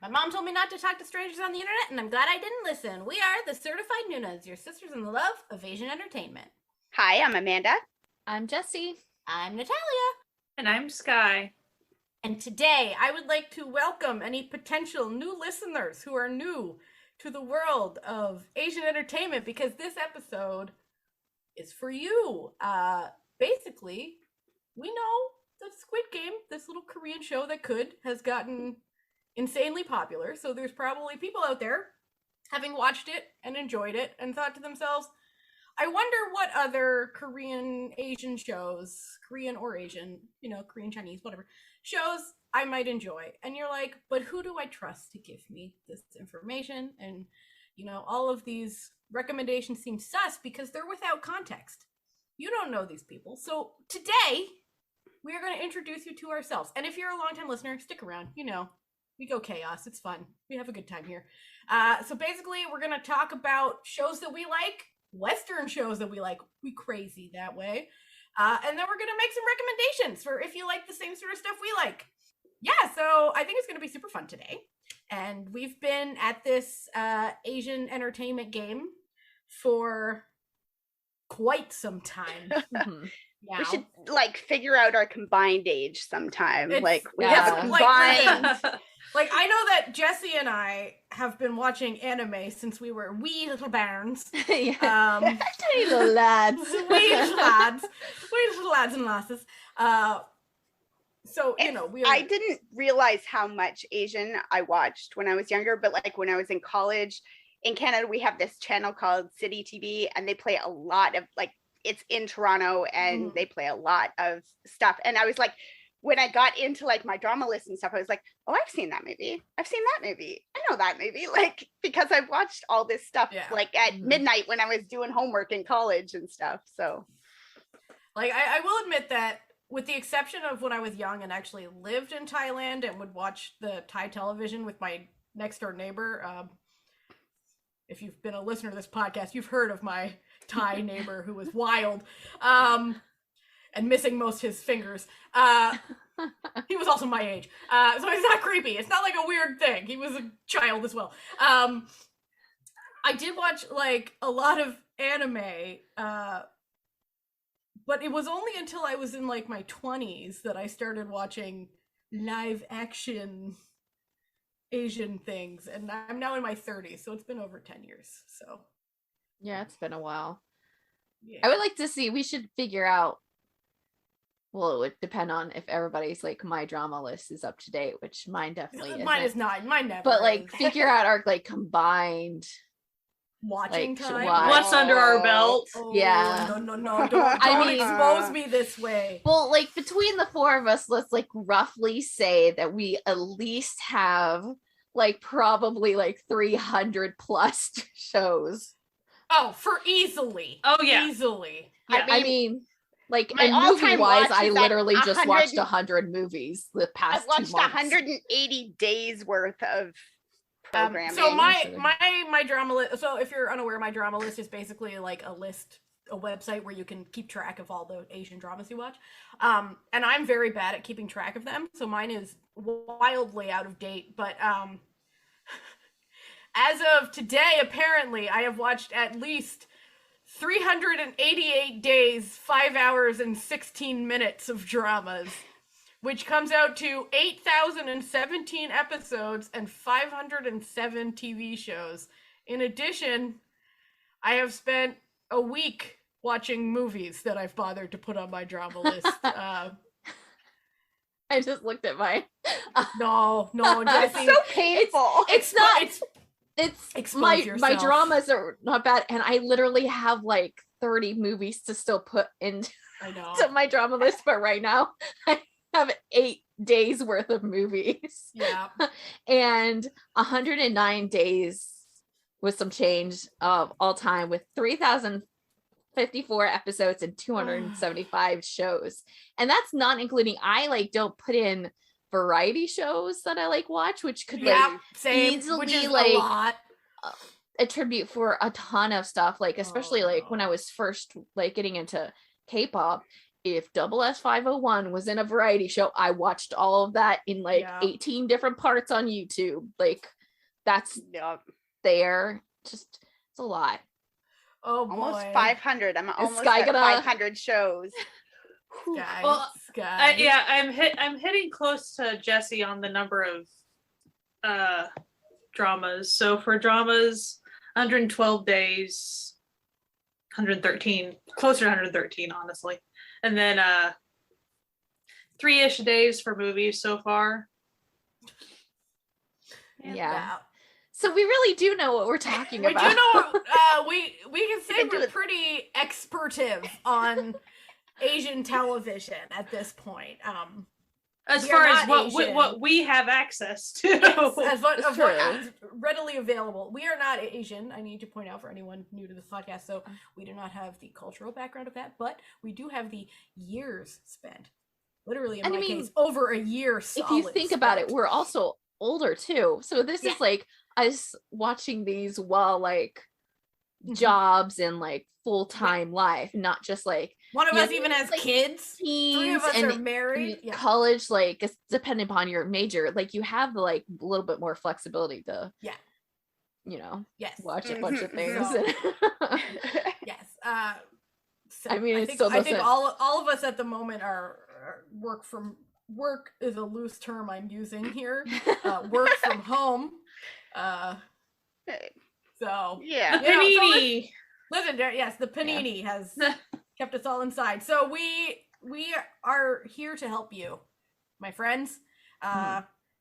My mom told me not to talk to strangers on the internet, and I'm glad I didn't listen. We are the Certified Noonas, your sisters in the love of Asian entertainment. Hi, I'm Amanda. I'm Jessie. I'm Natalia. And I'm Sky. And today, I would like to welcome any potential new listeners who are new to the world of Asian entertainment, because this episode is for you. Basically, we know that Squid Game, this little Korean show that has gotten insanely popular. So there's probably people out there having watched it and enjoyed it and thought to themselves, I wonder what other Korean Asian shows, Korean or Asian, Korean, Chinese, whatever, shows I might enjoy. And you're like, but who do I trust to give me this information? And, all of these recommendations seem sus because they're without context. You don't know these people. So today, we are going to introduce you to ourselves. And if you're a longtime listener, stick around. We go chaos. It's fun. We have a good time here. So basically, we're going to talk about shows that we like, Western shows that we like. We crazy that way. And then we're going to make some recommendations for if you like the same sort of stuff we like. Yeah, so I think it's going to be super fun today. And we've been at this Asian entertainment game for quite some time. Yeah. We should figure out our combined age sometime. We have a combined. I know that Jessie and I have been watching anime since we were wee little bairns. Tiny little lads. Wee little lads and lasses. I didn't realize how much Asian I watched when I was younger, but when I was in college in Canada, we have this channel called City TV, and they play a lot of it's in Toronto, and they play a lot of stuff. And I was when I got into my drama list and stuff, I was like, oh, I've seen that movie. I've seen that movie. I know that movie. Because I've watched all this stuff at midnight when I was doing homework in college and stuff. So I will admit that with the exception of when I was young and actually lived in Thailand and would watch the Thai television with my next door neighbor, if you've been a listener to this podcast, you've heard of my Thai neighbor who was wild and missing most his fingers. He was also my age, so it's not creepy. It's not a weird thing. He was a child as well. I did watch a lot of anime, but it was only until I was in my 20s that I started watching live action Asian things, and I'm now in my 30s, so it's been over 10 years. So yeah, it's been a while. Yeah. I would like to see, we should figure out, well, it would depend on if everybody's my drama list is up to date, which mine definitely isn't. Mine is not. Mine never. But is. Figure out our combined watching time. What's under our belt? Oh, yeah. No. Don't expose me this way. Well, between the four of us, let's roughly say that we at least have probably 300 plus shows. Oh, for easily. Oh yeah. Easily. Yeah, I mean and movie-wise, I literally just watched 100 movies the past 2 months. I watched 180 days worth of programming. So my drama list, so if you're unaware, my drama list is basically a website where you can keep track of all the Asian dramas you watch. And I'm very bad at keeping track of them, so mine is wildly out of date. But as of today, apparently, I have watched at least 388 days, 5 hours, and 16 minutes of dramas, which comes out to 8,017 episodes and 507 TV shows. In addition, I have spent a week watching movies that I've bothered to put on my drama list. I just looked at mine. No, Jessie. It's so painful. It's my dramas are not bad, and I literally have 30 movies to still put into my drama list, but right now I have 8 days worth of movies. Yeah. And 109 days with some change of all time, with 3,054 episodes and 275 shows. And that's not including, I don't put in variety shows that I watch, which could easily a lot. attribute for a ton of stuff, especially when I was first getting into K-pop, if Double S 501 was in a variety show, I watched all of that in like Yeah. 18 different parts on YouTube. Like that's Yep. there. Just it's a lot. Oh boy. Almost 500. I'm almost Sky at gonna- 500 shows. Sky, Well, Sky. yeah, I'm hitting close to Jesse on the number of dramas. So for dramas, 112 days, 113, closer to 113, honestly. And then 3-ish days for movies so far. Yeah. So we really do know what we're talking We about. do know we can say can do we're it. pretty expertive on Asian television at this point. As We far are as not what Asian. we have access to. Yes, as what, It's of what true. is readily available. We are not Asian. I need to point out for anyone new to this podcast. So we do not have the cultural background of that, but we do have the years spent. Literally, in And my I mean, case, over a year. If you solid think about it, spent. we're also older too. So this Yeah. is like us watching these while like Mhm. jobs and like full-time life, not just like One of yeah, us even has like kids. 3 teens of us and are married. Yeah. college, like it's depending upon your major, like you have like a little bit more flexibility to Yeah. you know Yes. watch a bunch of Mhm, things. So- Yes. So I mean, it think, still I think doesn't- all of us at the moment are work is a loose term I'm using here. Work from home. So Yeah. You know, so Panini. listen, yes, the panini has kept us all inside. So we are here to help you, my friends.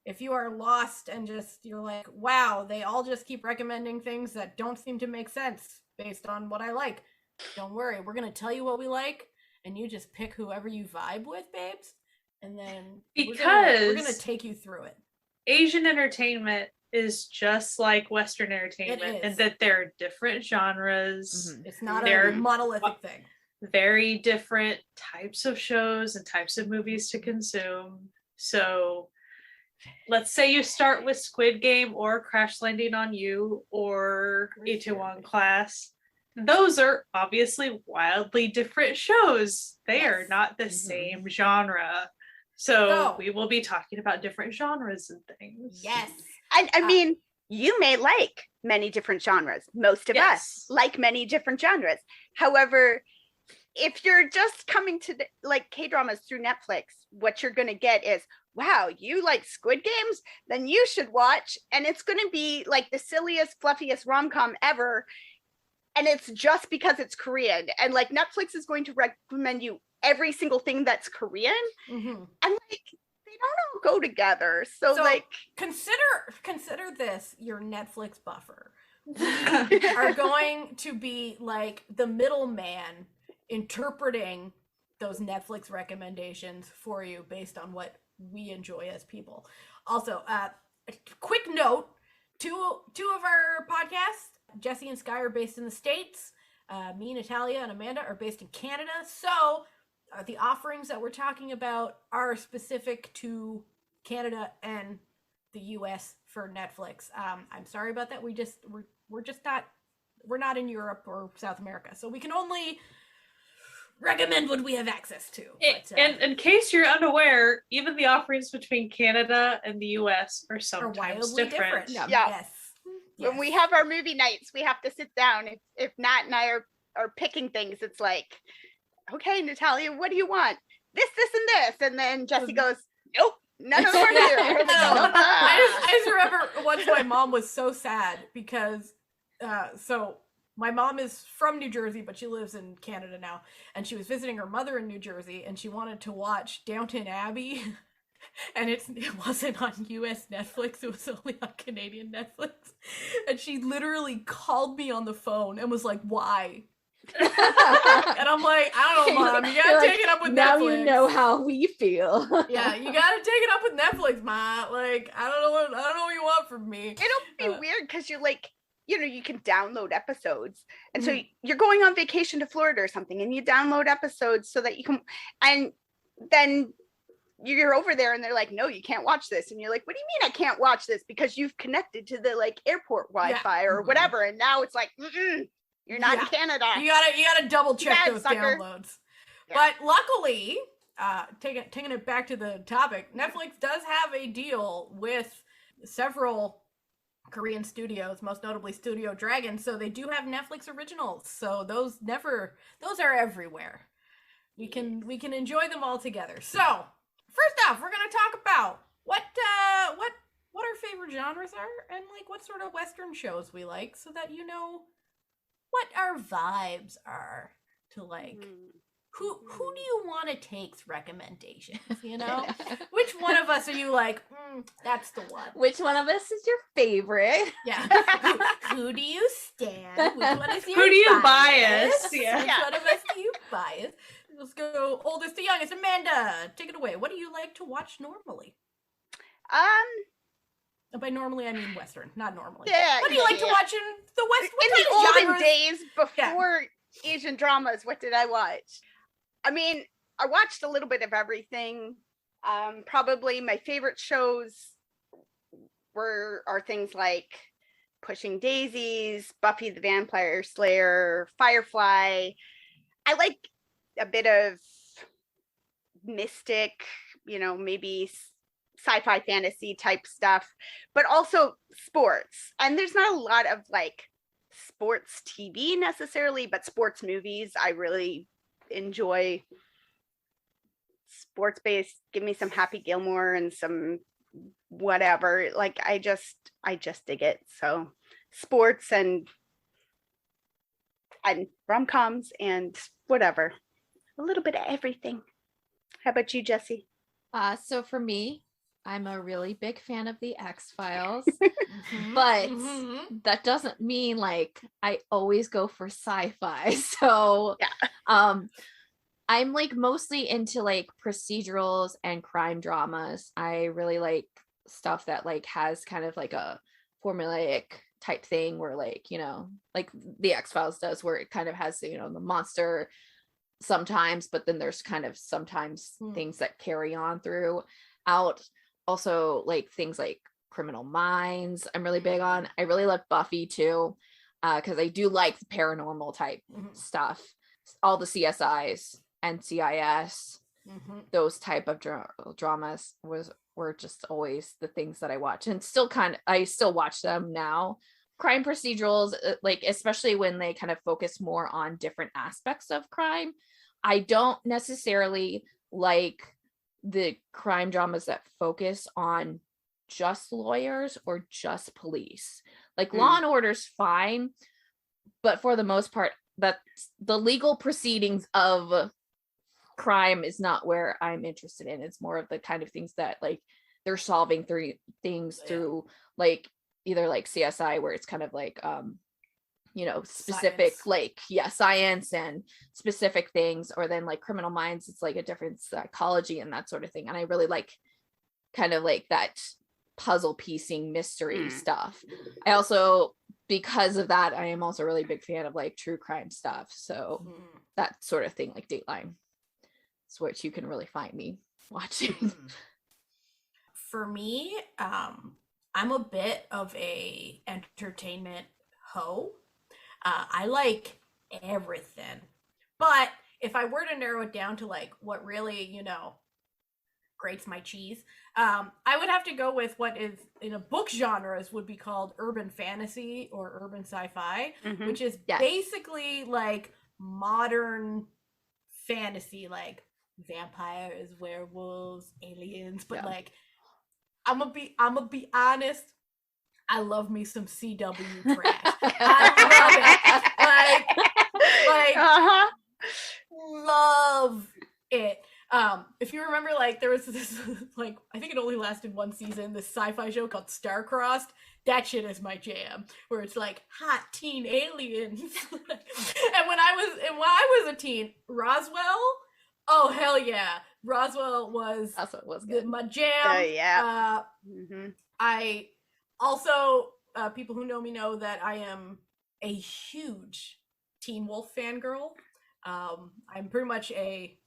If you are lost and just you're like, wow, they all just keep recommending things that don't seem to make sense based on what I like. Don't worry, we're gonna tell you what we like, and you just pick whoever you vibe with, babes, and then we're gonna Because- take you through it. Asian entertainment is just like Western entertainment, is. and that there are different genres, Mhm. It's not They're- a monolithic thing. very different types of shows and types of movies to consume. So let's say you start with Squid Game or Crash Landing on You or Itaewon Class. Those are obviously wildly different shows. They are Yes. not the Mhm. same genre. So So- we will be talking about different genres and things. Yes. I Uh, mean, you may like many different genres. Most of us Yes. like many different genres. However, if you're just coming to like K-dramas through Netflix, what you're going to get is, wow, you like Squid Games? Then you should watch. And it's going to be like the silliest, fluffiest rom-com ever. And it's just because it's Korean. And like Netflix is going to recommend you every single thing that's Korean. Mhm. And like, they don't all go together. So So- like, Consider this your Netflix buffer. We are going to be like the middleman interpreting those Netflix recommendations for you based on what we enjoy as people. Also, a quick note: two of our podcasts, Jesse and Sky, are based in the States. Me, Natalia, and Amanda are based in Canada. So the offerings that we're talking about are specific to Canada and the US for Netflix. I'm sorry about that. We're not in Europe or South America, so we can only recommend what we have access to. But, And in case you're unaware, even the offerings between Canada and the US are are sometimes wildly different. Yeah. Yes. when we have our movie nights, we have to sit down. If Nat and I are picking things, it's like, okay, Natalia, what do you want? This, and this. And then Jesse goes, nope, none of them are here. No, We're like, I just remember once my mom was so sad because so my mom is from New Jersey, but she lives in Canada now, and she was visiting her mother in New Jersey, and she wanted to watch Downton Abbey, and it wasn't on US Netflix, it was only on Canadian Netflix, and she literally called me on the phone and was like, why? And I'm like, I don't know, Mom, you gotta You're like, take it up with now Netflix. you know how we feel. Yeah, you gotta take it up with Netflix, Ma. Like, I don't know what you want from me. it'll be weird because you're like, you can download episodes. And so Mhm. you're going on vacation to Florida or something, and you download episodes so that you can, and then you're over there and they're like, no, you can't watch this. And you're like, what do you mean I can't watch this? Because you've connected to the like airport Wi-Fi or Mhm. whatever. And now it's like, you're not in Canada. You gotta double check Bad those sucker. downloads. Yeah. But luckily, taking it back to the topic, Netflix does have a deal with several Korean studios, most notably Studio Dragon. So they do have Netflix originals. So those are everywhere. We can enjoy them all together. So first off, we're gonna talk about what our favorite genres are and like what sort of Western shows we like, so that you know what our vibes are to like. Who do you want to take's recommendations? You know, which one of us are you like? That's the one. Which one of us is your favorite? Yeah. Who do you stand? Which one is your Who do you bias? bias? Yeah. Which one of us do you bias? Let's go oldest to youngest. Amanda, take it away. What do you like to watch normally? And by normally, I mean Western, not normally. Yeah, what do you like to watch in the West? What in the kind of olden genres? days before Asian dramas, what did I watch? I mean, I watched a little bit of everything. Probably my favorite shows are things like Pushing Daisies, Buffy the Vampire Slayer, Firefly. I like a bit of mystic, maybe sci-fi fantasy type stuff, but also sports. And there's not a lot of like sports TV necessarily, but sports movies. I really enjoy sports based. Give me some Happy Gilmore and some whatever. Like I just dig it. So sports and rom-coms and whatever. A little bit of everything. How about you, Jessie? So for me, I'm a really big fan of the X-Files, Mhm, but mhm. that doesn't mean like I always go for sci-fi. So Yeah. I'm like mostly into like procedurals and crime dramas. I really like stuff that like has kind of like a formulaic type thing where like, like the X-Files does, where it kind of has, the monster sometimes, but then there's kind of sometimes things that carry on throughout. Also like things like Criminal Minds I'm really big on. I really love Buffy too, because I do like the paranormal type stuff. All the CSIs, NCIS, those type of dramas were just always the things that I watch, and I still watch them now. Crime procedurals, like especially when they kind of focus more on different aspects of crime. I don't necessarily like the crime dramas that focus on just lawyers or just police. Like Law and Order's fine, but for the most part, that's the legal proceedings of crime is not where I'm interested in. It's more of the kind of things that like they're solving through like either like CSI, where it's kind of like specific Science. Science and specific things, or then like Criminal Minds, it's like a different psychology and that sort of thing. And I really like kind of like that puzzle piecing mystery stuff. I also, because of that, I am also really big fan of like true crime stuff. So that sort of thing, like Dateline, it's what you can really find me watching. For me, I'm a bit of a entertainment hoe. I like everything, but if I were to narrow it down to like what really, grates my cheese, I would have to go with what is in a book genres would be called urban fantasy or urban sci-fi, which is basically like modern fantasy, like vampires, werewolves, aliens, but like I'm gonna be honest, I love me some CW trash. I love it. Love it. If you remember, like there was this, like I think it only lasted one season, this sci-fi show called Star-Crossed. That shit is my jam, where it's like hot teen aliens. And when I was a teen, Roswell. Oh hell yeah, Roswell was good. My jam. Oh yeah. I also, people who know me know that I am a huge Teen Wolf fangirl. I'm pretty much a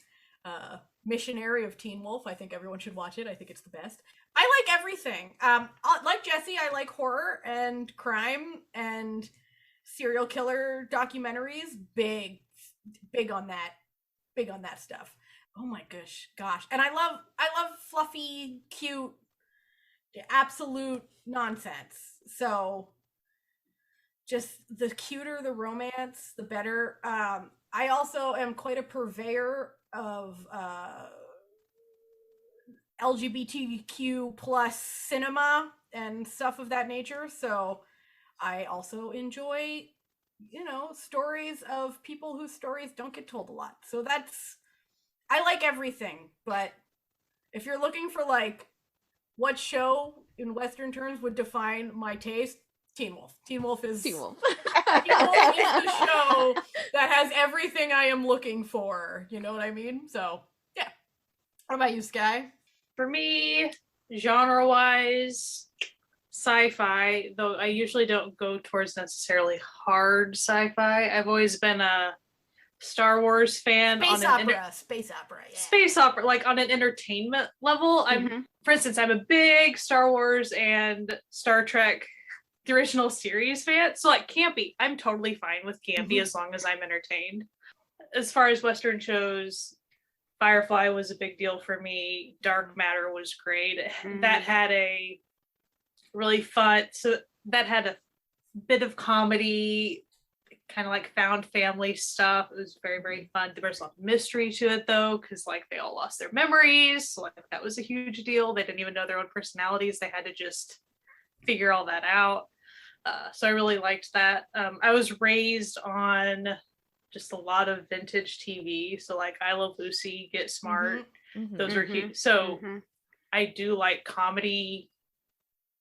missionary of Teen Wolf. I think everyone should watch it. I think it's the best. I like everything. Like Jessie, I like horror and crime and serial killer documentaries. Big on that. big on that stuff. Oh my gosh. And I love fluffy, cute, absolute nonsense. So just the cuter the romance, the better. I also am quite a purveyor of LGBTQ plus cinema and stuff of that nature. So I also enjoy, stories of people whose stories don't get told a lot. So I like everything, but if you're looking for like what show in Western terms would define my taste, Teen Wolf. Teen Wolf is Teen Wolf. Teen Wolf is the show that has everything I am looking for. You know what I mean? So yeah. What about you, Sky? For me, genre-wise, sci-fi, though I usually don't go towards necessarily hard sci-fi. I've always been a Star Wars fan. Space opera, yeah. Space opera, like on an entertainment level. For instance, I'm a big Star Wars and Star Trek, the original series fan. So like campy, I'm totally fine with campy as long as I'm entertained. As far as Western shows, Firefly was a big deal for me. Dark Matter was great. That had a really fun, so that had a bit of comedy, kind of like found family stuff. It was very, very fun. There was a lot of mystery to it though, because like they all lost their memories. So like that was a huge deal. They didn't even know their own personalities. They had to just figure all that out. So I really liked that. I was raised on just a lot of vintage TV. So like I Love Lucy, Get Smart. Those are cute. So I do like comedy.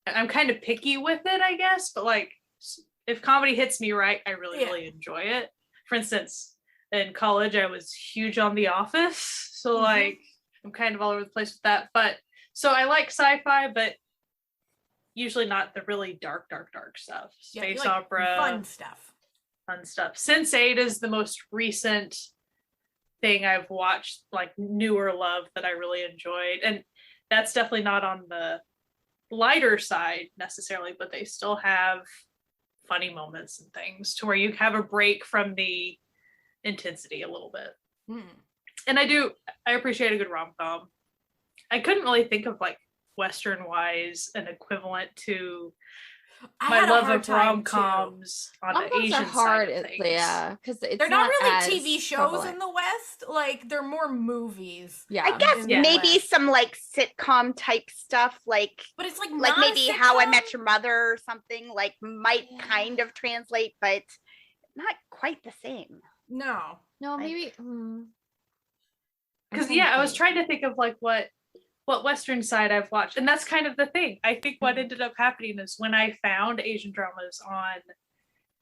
I'm kind of picky with it, I guess, but like if comedy hits me right, I really enjoy it. For instance, in college, I was huge on The Office. So like I'm kind of all over the place with that. But so I like sci-fi, but usually not the really dark stuff. Space opera. Fun stuff. Sense8 is the most recent thing I've watched, like newer love that I really enjoyed. And that's definitely not on the lighter side necessarily, but they still have funny moments and things to where you have a break from the intensity a little bit. And I appreciate a good rom-com. I couldn't really think of like Western wise an equivalent to my love of rom-coms on the Asian side of things. Yeah, because they're not really as TV shows prevalent in the West. Like they're more movies. Yeah, I guess maybe some like sitcom type stuff, like, but it's like maybe How I Met Your Mother or something, like might kind of translate, but not quite the same. No, maybe because I was trying to think of like what Western side I've watched, and that's kind of the thing. I think what ended up happening is when I found Asian dramas on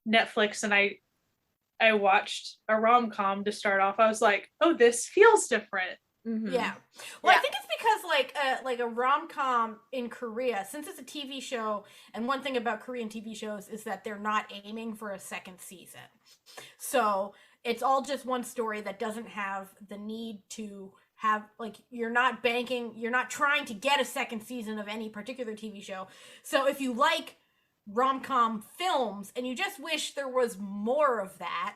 Netflix and I watched a rom-com to start off, I was like, oh, this feels different. Yeah. Well, I think it's because like a rom-com in Korea, since it's a TV show, and one thing about Korean TV shows is that they're not aiming for a second season. So it's all just one story that doesn't have the need to have, like, you're not trying to get a second season of any particular TV show. So if you like rom-com films and you just wish there was more of that,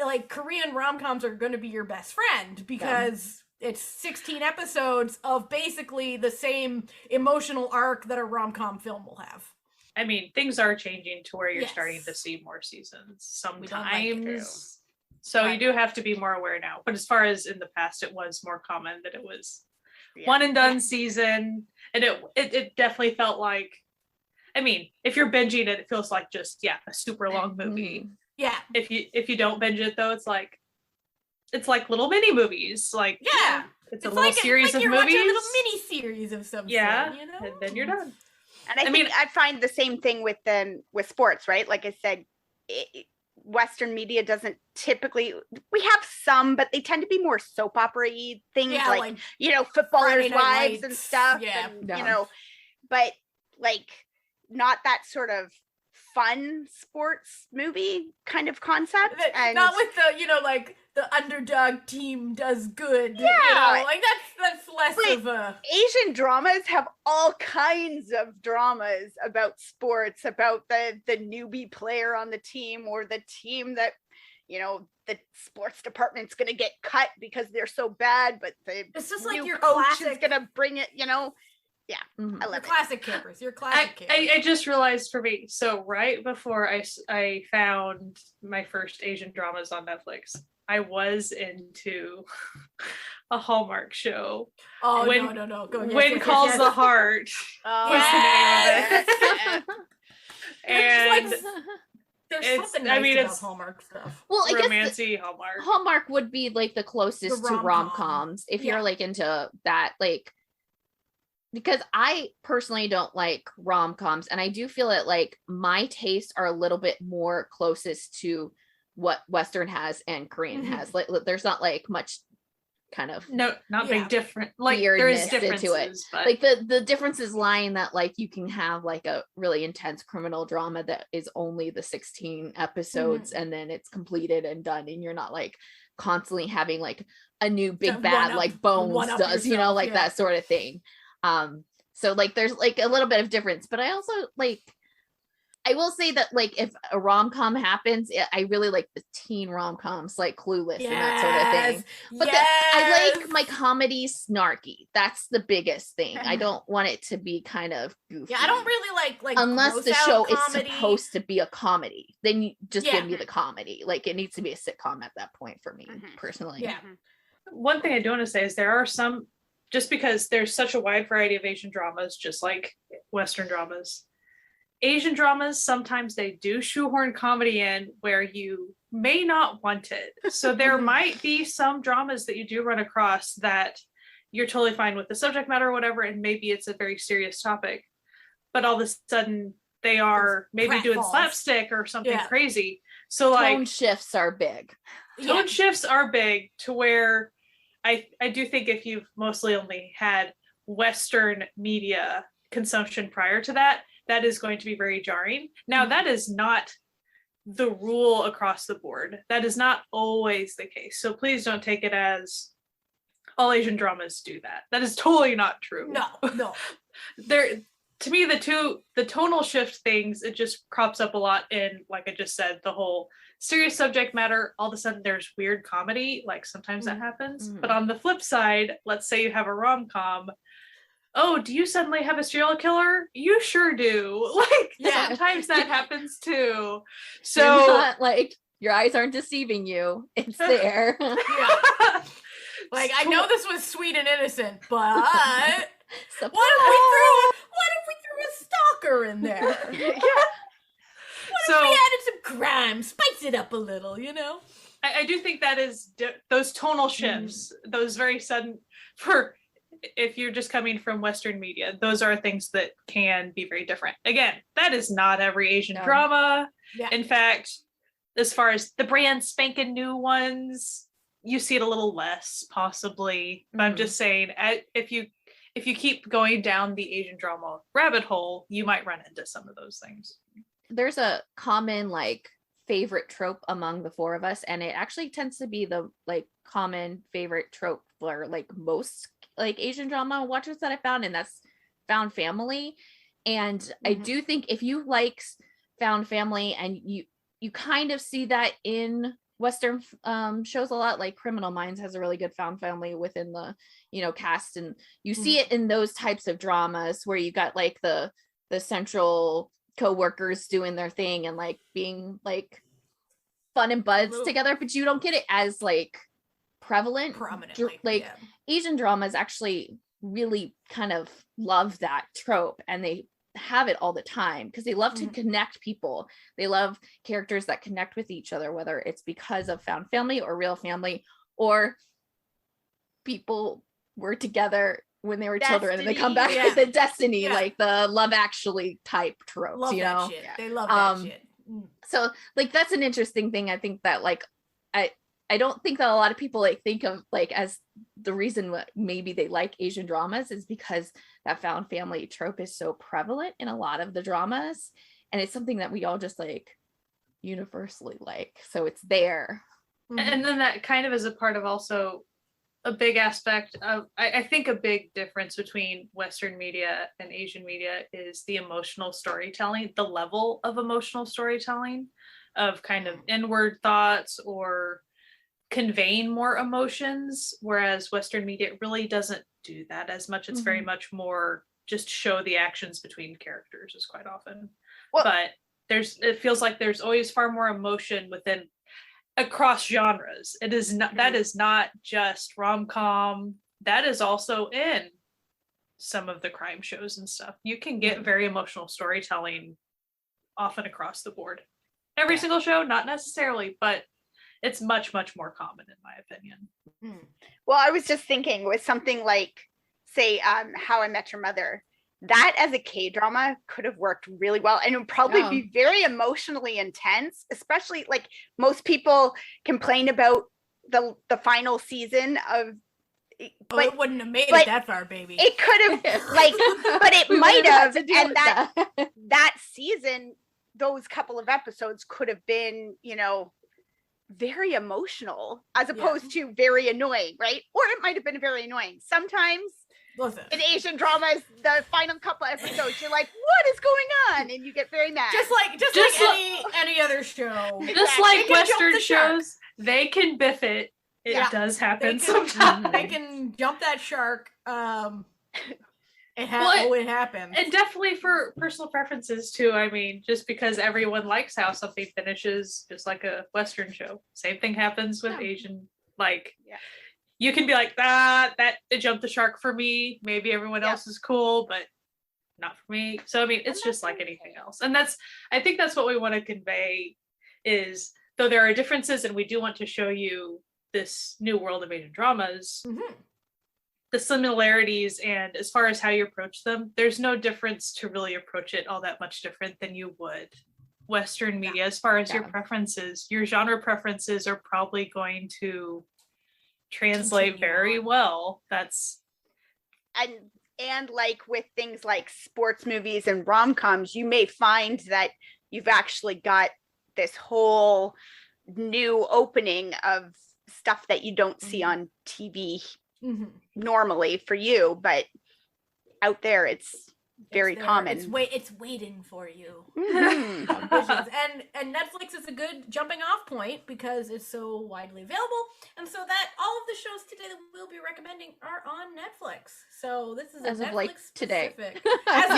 like, Korean rom-coms are going to be your best friend, because it's 16 episodes of basically the same emotional arc that a rom-com film will have. I mean, things are changing to where you're starting to see more seasons sometimes. So you do have to be more aware now. But as far as in the past, it was more common that it was one and done season. And it definitely felt like, I mean, if you're binging it, it feels like just, a super long movie. Yeah. If you don't binge it though, it's like little mini movies. Like, it's a little series of you're movies. Watching a little mini series of some sort, you know? And then you're done. And I think I find the same thing with sports, right? Like I said, Western media doesn't typically, we have some, but they tend to be more soap opera-y things, like Footballers' Wives and stuff. But like not that sort of fun sports movie kind of concept. And not with the, like the underdog team does good. Like that's less of a. Asian dramas have all kinds of dramas about sports, about the newbie player on the team, or the team that the sports department's going to get cut because they're so bad, but the It's just like new your coach is classic- going to bring it, Yeah, Mhm. I Your love it. classic campers. Your classic campers. I just realized for me, so right before I found my first Asian dramas on Netflix, I was into a Hallmark show. Oh, when- no. Go. When Calls the Heart Oh, was the name of it. yes. And There's it's- something I nice mean, about it's- Hallmark stuff. Well, I guess romancy Hallmark. Hallmark would be like the closest The to rom-com. rom-coms if Yeah. you're like into that, like, because I personally don't like rom-coms, and I do feel that like my tastes are a little bit more closest to what Western has and Korean Mhm. has. Like there's not like much kind of No, not Yeah. big different. Like there is Weirdness into it. differences, but like the differences lie in that like you can have like a really intense criminal drama that is only the 16 episodes and then it's completed and done, and you're not like constantly having like a new big To bad one-up- like Bones one-up does, yourself, like yeah. that sort of thing. So like there's like a little bit of difference, but I also like, I will say that like if a rom-com happens, I really like the teen rom-coms like Clueless and that sort of thing. But I like my comedy snarky. That's the biggest thing. I don't want it to be kind of goofy. Yeah, I don't really like Unless the gross out show comedy. is supposed to be a comedy, then you just Yeah. give me the comedy. Like it needs to be a sitcom at that point for me Mhm. personally. Yeah. one thing I do want to say is there are some, just because there's such a wide variety of Asian dramas, just like Western dramas. Asian dramas, sometimes they do shoehorn comedy in where you may not want it. So there might be some dramas that you do run across that you're totally fine with the subject matter or whatever, and maybe it's a very serious topic, but all of a sudden they are maybe doing pratfalls. slapstick or something Yeah. crazy. So like Tone shifts are big. tone shifts are big to where I do think if you've mostly only had Western media consumption prior to that, that is going to be very jarring. Now, that is not the rule across the board. That is not always the case. So please don't take it as all Asian dramas do that. That is totally not true. No. There, to me, the tonal shift things, it just crops up a lot in, like I just said, the whole serious subject matter, all of a sudden there's weird comedy, like sometimes that happens. Mhm. But on the flip side, let's say you have a rom-com, oh, do you suddenly have a serial killer? You sure do. Like Yeah. sometimes that happens too. You're So not, like your eyes aren't deceiving you. It's there. Yeah. Like I know this was sweet and innocent, but So- what if we threw a stalker in there? so We added some crime, spice it up a little, I do think that is those tonal shifts, those very sudden, for if you're just coming from Western media, those are things that can be very different. Again, that is not every Asian No. drama. Yeah. In fact, as far as the brand spanking new ones, you see it a little less possibly. But I'm Mhm. just saying, if you keep going down the Asian drama rabbit hole, you might run into some of those things. There's a common like favorite trope among the four of us, and it actually tends to be the like common favorite trope for like most like Asian drama watchers that I found, and that's found family. And I Mhm. do think if you like found family and you kind of see that in Western shows a lot, like Criminal Minds has a really good found family within the cast, and you see it in those types of dramas where you got like the central co-workers doing their thing and like being like fun and buds Little- together, but you don't get it as like prevalent. Prominently. Like yeah. Asian dramas actually really kind of love that trope, and they have it all the time because they love to Mhm. connect people. They love characters that connect with each other, whether it's because of found family or real family, or people were together when they were children and they come back Destiny, with the destiny, Yeah. like the Love Actually type tropes, Love you that know. shit. Yeah. They love Um, that shit. So like that's an interesting thing. I think that like I don't think that a lot of people like think of like as the reason what maybe they like Asian dramas is because that found family trope is so prevalent in a lot of the dramas, and it's something that we all just like universally like, so it's there. And then that kind of is a part of also a big aspect of, I think a big difference between Western media and Asian media is the emotional storytelling, the level of emotional storytelling. of kind of inward thoughts or conveying more emotions, whereas Western media really doesn't do that as much. It's very much more just show the actions between characters is quite often. Well, but it feels like there's always far more emotion within across genres. It is not that is not just rom-com. That is also in some of the crime shows and stuff. You can get very emotional storytelling often across the board. Every single show, not necessarily, but it's much, much more common in my opinion. Well, I was just thinking with something like, say, How I Met Your Mother, that as a K-drama could have worked really well, and it would probably be very emotionally intense, especially like most people complain about the final season of. But it wouldn't have made it that far, baby. It could have, like, but it might have, and that season, those couple of episodes could have been, you know, very emotional as opposed to very annoying, right? Or it might have been very annoying. Sometimes in Asian dramas, the final couple episodes, you're like, what is going on? And you get very mad. Just like any other show. Just like Western shows, they can biff it. It does happen sometimes. They can jump that shark. It happens. And definitely for personal preferences too. I mean, just because everyone likes how something finishes, just like a Western show. Same thing happens with Asian. Like, you can be like, that it jumped the shark for me. Maybe everyone else is cool, but not for me. So I mean, it's just like anything else. And I think that's what we want to convey is, though there are differences, and we do want to show you this new world of Asian dramas. The similarities, and as far as how you approach them, there's no difference to really approach it all that much different than you would Western media. As far as your preferences, your genre preferences are probably going to translate very well. That's and like with things like sports movies and rom-coms, you may find that you've actually got this whole new opening of stuff that you don't see on TV normally for you, but out there it's very common. It's waiting for you. And Netflix is a good jumping off point because it's so widely available, and so that all of the shows today that we'll be recommending are on Netflix. So this is as a of Netflix like today. As of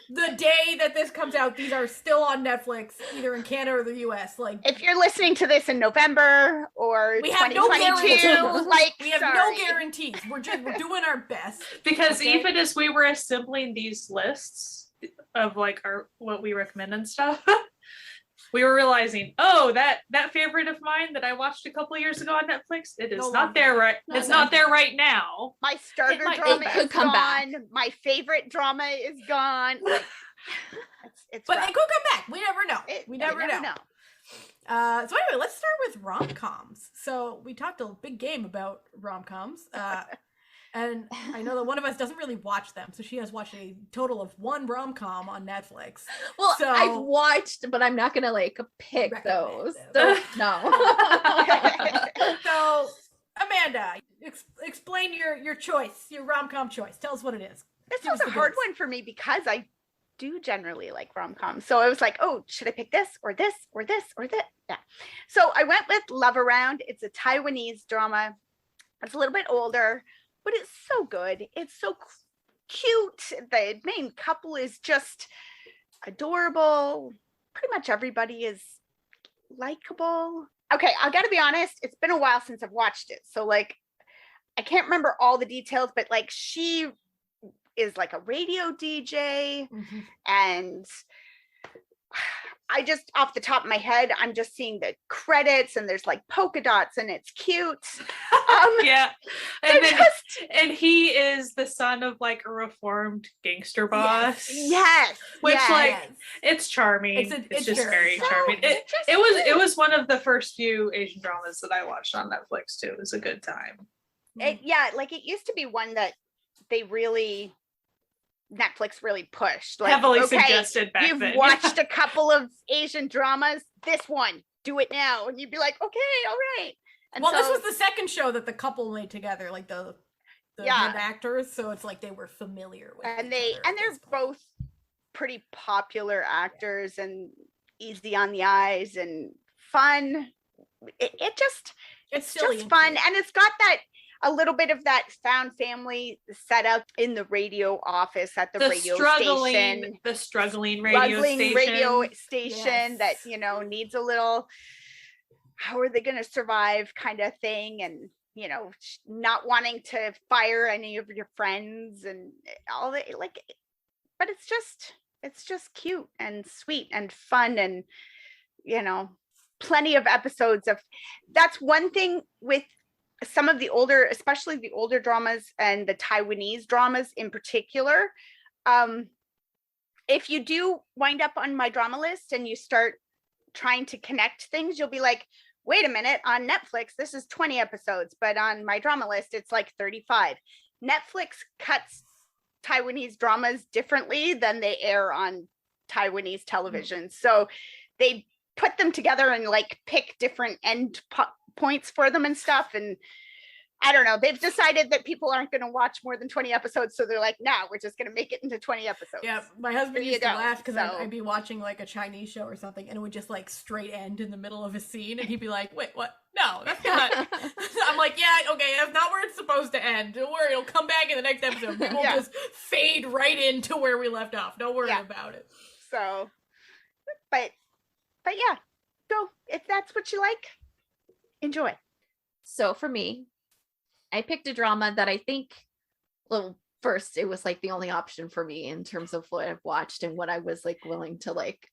the day that this comes out, these are still on Netflix, either in Canada or the US. Like, if you're listening to this in November or we have 2022, like we have no guarantees. We're doing our best because even as we were assembling these lists of like what we recommend and stuff, we were realizing, that favorite of mine that I watched a couple of years ago on Netflix, it is not there right. It's not there right now. My starter drama is gone. My favorite drama is gone. Like, it's but rough. it could come back. We never know. We never know. So anyway, let's start with rom-coms. So we talked a big game about rom-coms. And I know that one of us doesn't really watch them, so she has watched a total of one rom-com on Netflix. Well, so, I've watched, but I'm not gonna like pick those. So, no. So, Amanda, explain your choice, your rom-com choice. Tell us what it is. This was a hard one for me because I do generally like rom-coms. So I was like, should I pick this or this or this or this? Yeah. So I went with Love Around. It's a Taiwanese drama. It's a little bit older, but it's so good. It's so cute. The main couple is just adorable. Pretty much everybody is likable. Okay, I gotta be honest, it's been a while since I've watched it. So like, I can't remember all the details, but like she is like a radio DJ and I just, off the top of my head, I'm just seeing the credits and there's like polka dots and it's cute. And he is the son of like a reformed gangster boss. Yes. It's charming. It's just very so charming. It was one of the first few Asian dramas that I watched on Netflix too. It was a good time. It used to be one that Netflix really pushed. Like, heavily suggested back then. You've watched a couple of Asian dramas. This one, do it now. And you'd be like, okay, all right. And this was the second show that the couple made together, like the actors. So it's like they were familiar with and they're both pretty popular actors and easy on the eyes and fun. It's silly just and fun, cute. and it's got that a little bit of that found family set up in the radio office at the radio station. The struggling radio station. That, you know, needs a little, how are they going to survive kind of thing, and, you know, not wanting to fire any of your friends and all that, like, but it's just cute and sweet and fun, and, you know, plenty of episodes of. That's one thing with some of the older, especially the older dramas and the Taiwanese dramas in particular. If you do wind up on my drama list and you start trying to connect things, you'll be like, wait a minute, on Netflix this is 20 episodes, but on my drama list it's like 35. Netflix cuts Taiwanese dramas differently than they air on Taiwanese television. So they put them together and like pick different end points for them and stuff, and I don't know, they've decided that people aren't going to watch more than 20 episodes, so they're like, nah, we're just going to make it into 20 episodes. Yeah, my husband used to laugh because So- I'd be watching like a Chinese show or something, and it would just like straight end in the middle of a scene, and he'd be like, wait, what? No, that's not. I'm like, yeah, okay, that's not where it's supposed to end. Don't worry, it'll come back in the next episode. We will Yeah. just fade right into where we left off. Don't worry Yeah. about it. So, but yeah, so if that's what you like, enjoy. So for me, I picked a drama that I think, well, first it was like the only option for me in terms of what I've watched and what I was like willing to like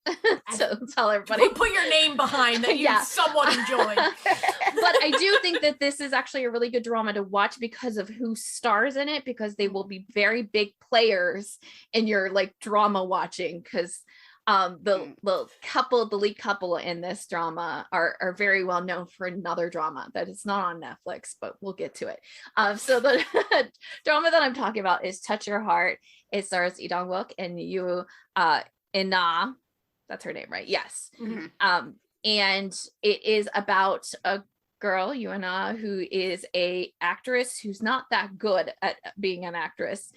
to tell everybody. Put your name behind that you Yeah. somewhat enjoyed. But I do think that this is actually a really good drama to watch because of who stars in it, because they will be very big players in your like drama watching, because the lead couple in this drama are very well known for another drama that is not on Netflix, but we'll get to it. So the drama that I'm talking about is Touch Your Heart. It stars Lee Dong-wook and Yoo In-na. That's her name, right? Yes. Mhm. And it is about a girl, Yoo In-na, who is a actress who's not that good at being an actress,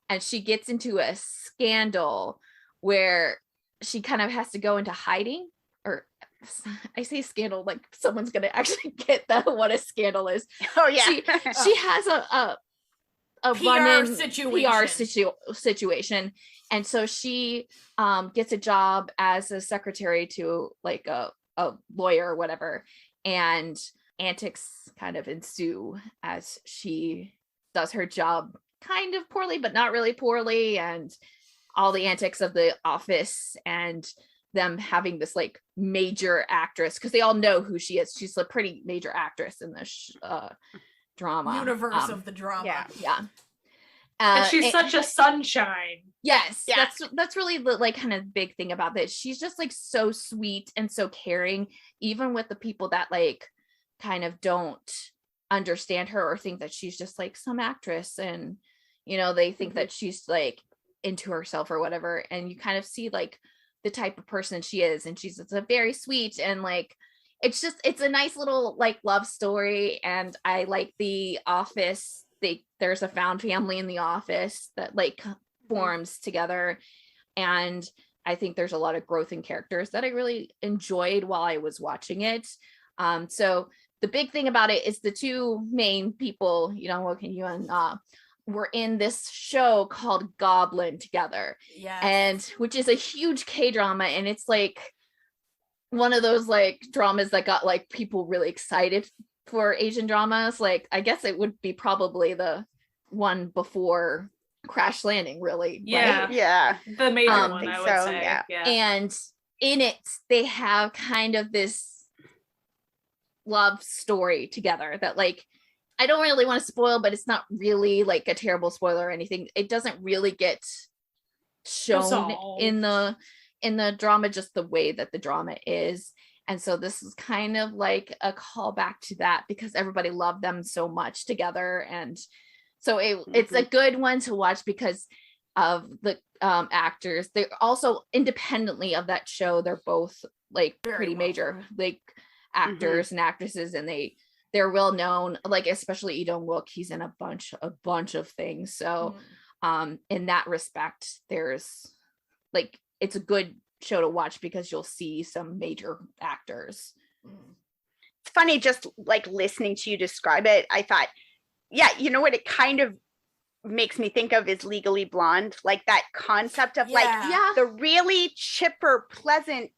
and she gets into a scandal where she kind of has to go into hiding. Or I say scandal like someone's gonna actually get what a scandal is. Oh yeah. She has a PR situation, and so she gets a job as a secretary to like a lawyer or whatever, and antics kind of ensue as she does her job kind of poorly but not really poorly, and all the antics of the office and them having this like major actress, because they all know who she is. She's a pretty major actress in this drama Universe of the drama. Yeah. And she's such a sunshine. Yes, Yeah. that's really the like kind of big thing about this. She's just like so sweet and so caring, even with the people that like kind of don't understand her or think that she's just like some actress, and you know, they think that she's like into herself or whatever, and you kind of see like the type of person she is, and it's a very sweet, and like it's a nice little like love story. And I like the office. There's a found family in the office that like forms together, and I think there's a lot of growth in characters that I really enjoyed while I was watching it. So the big thing about it is the two main people, you know, Wook and Yuan, were in this show called Goblin together. Yeah. And which is a huge K-drama, and it's like one of those like dramas that got like people really excited for Asian dramas. Like I guess it would be probably the one before Crash Landing, really. Yeah. Right? Yeah. The major I one, think I would so, say. yeah. And in it, they have kind of this love story together that like, I don't really want to spoil, but it's not really like a terrible spoiler or anything. It doesn't really get shown Resolved. in the drama, just the way that the drama is. And so this is kind of like a callback to that, because everybody loved them so much together. And so it's a good one to watch because of the actors. They're also independently of that show, they're both like Very pretty well major known. like actors and actresses, and they're well known, like especially Lee Dong-wook. He's in a bunch of things. So in that respect, there's like it's a good show to watch because you'll see some major actors. It's funny just like listening to you describe it. I thought, yeah, you know what it kind of makes me think of is Legally Blonde, like that concept of like the really chipper, pleasant,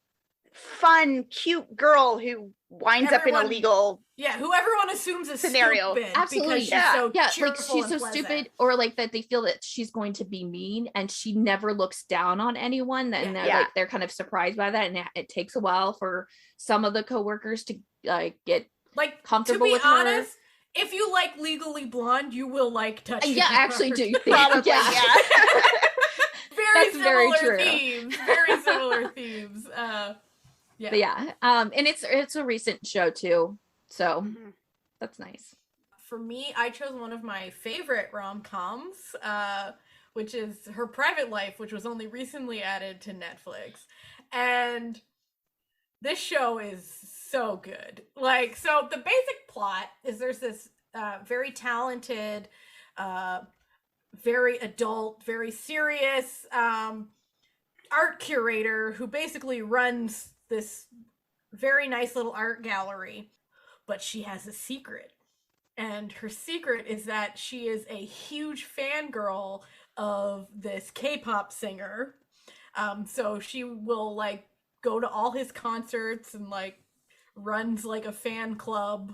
fun, cute girl who winds up in a legal who everyone assumes is scenario. Stupid Absolutely. because she's so like she's so pleasant. stupid, or like that they feel that she's going to be mean and she never looks down on anyone, and they're kind of surprised by that, and it takes a while for some of the coworkers to get like comfortable to be with honest, her. If you like Legally Blonde, you will like touching I actually do. Probably, very similar themes. Very similar themes. And it's a recent show too, so that's nice. For me, I chose one of my favorite rom-coms, which is Her Private Life, which was only recently added to Netflix, and this show is so good. Like, so the basic plot is there's this very talented, very adult, very serious art curator who basically runs this very nice little art gallery, but she has a secret. And her secret is that she is a huge fangirl of this K-pop singer. So she will like go to all his concerts and like runs like a fan club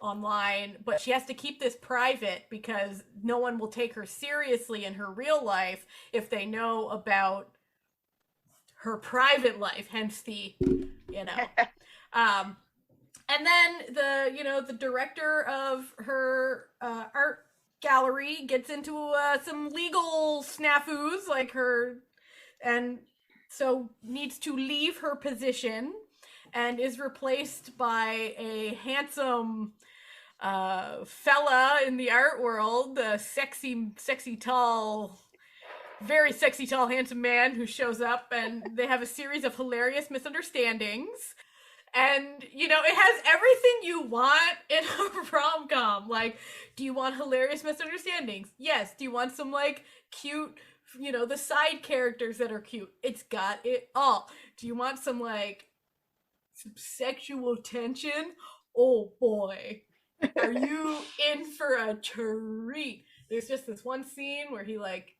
online, but she has to keep this private because no one will take her seriously in her real life if they know about her private life, hence the and then the director of her art gallery gets into some legal snafus like her, and so needs to leave her position and is replaced by a handsome fella in the art world, a sexy tall, very sexy tall handsome man who shows up, and they have a series of hilarious misunderstandings. And it has everything you want in a rom-com. Like, do you want hilarious misunderstandings? Yes. Do you want some like cute, the side characters that are cute? It's got it all. Do you want some sexual tension? Oh boy, are you in for a treat? There's just this one scene where he like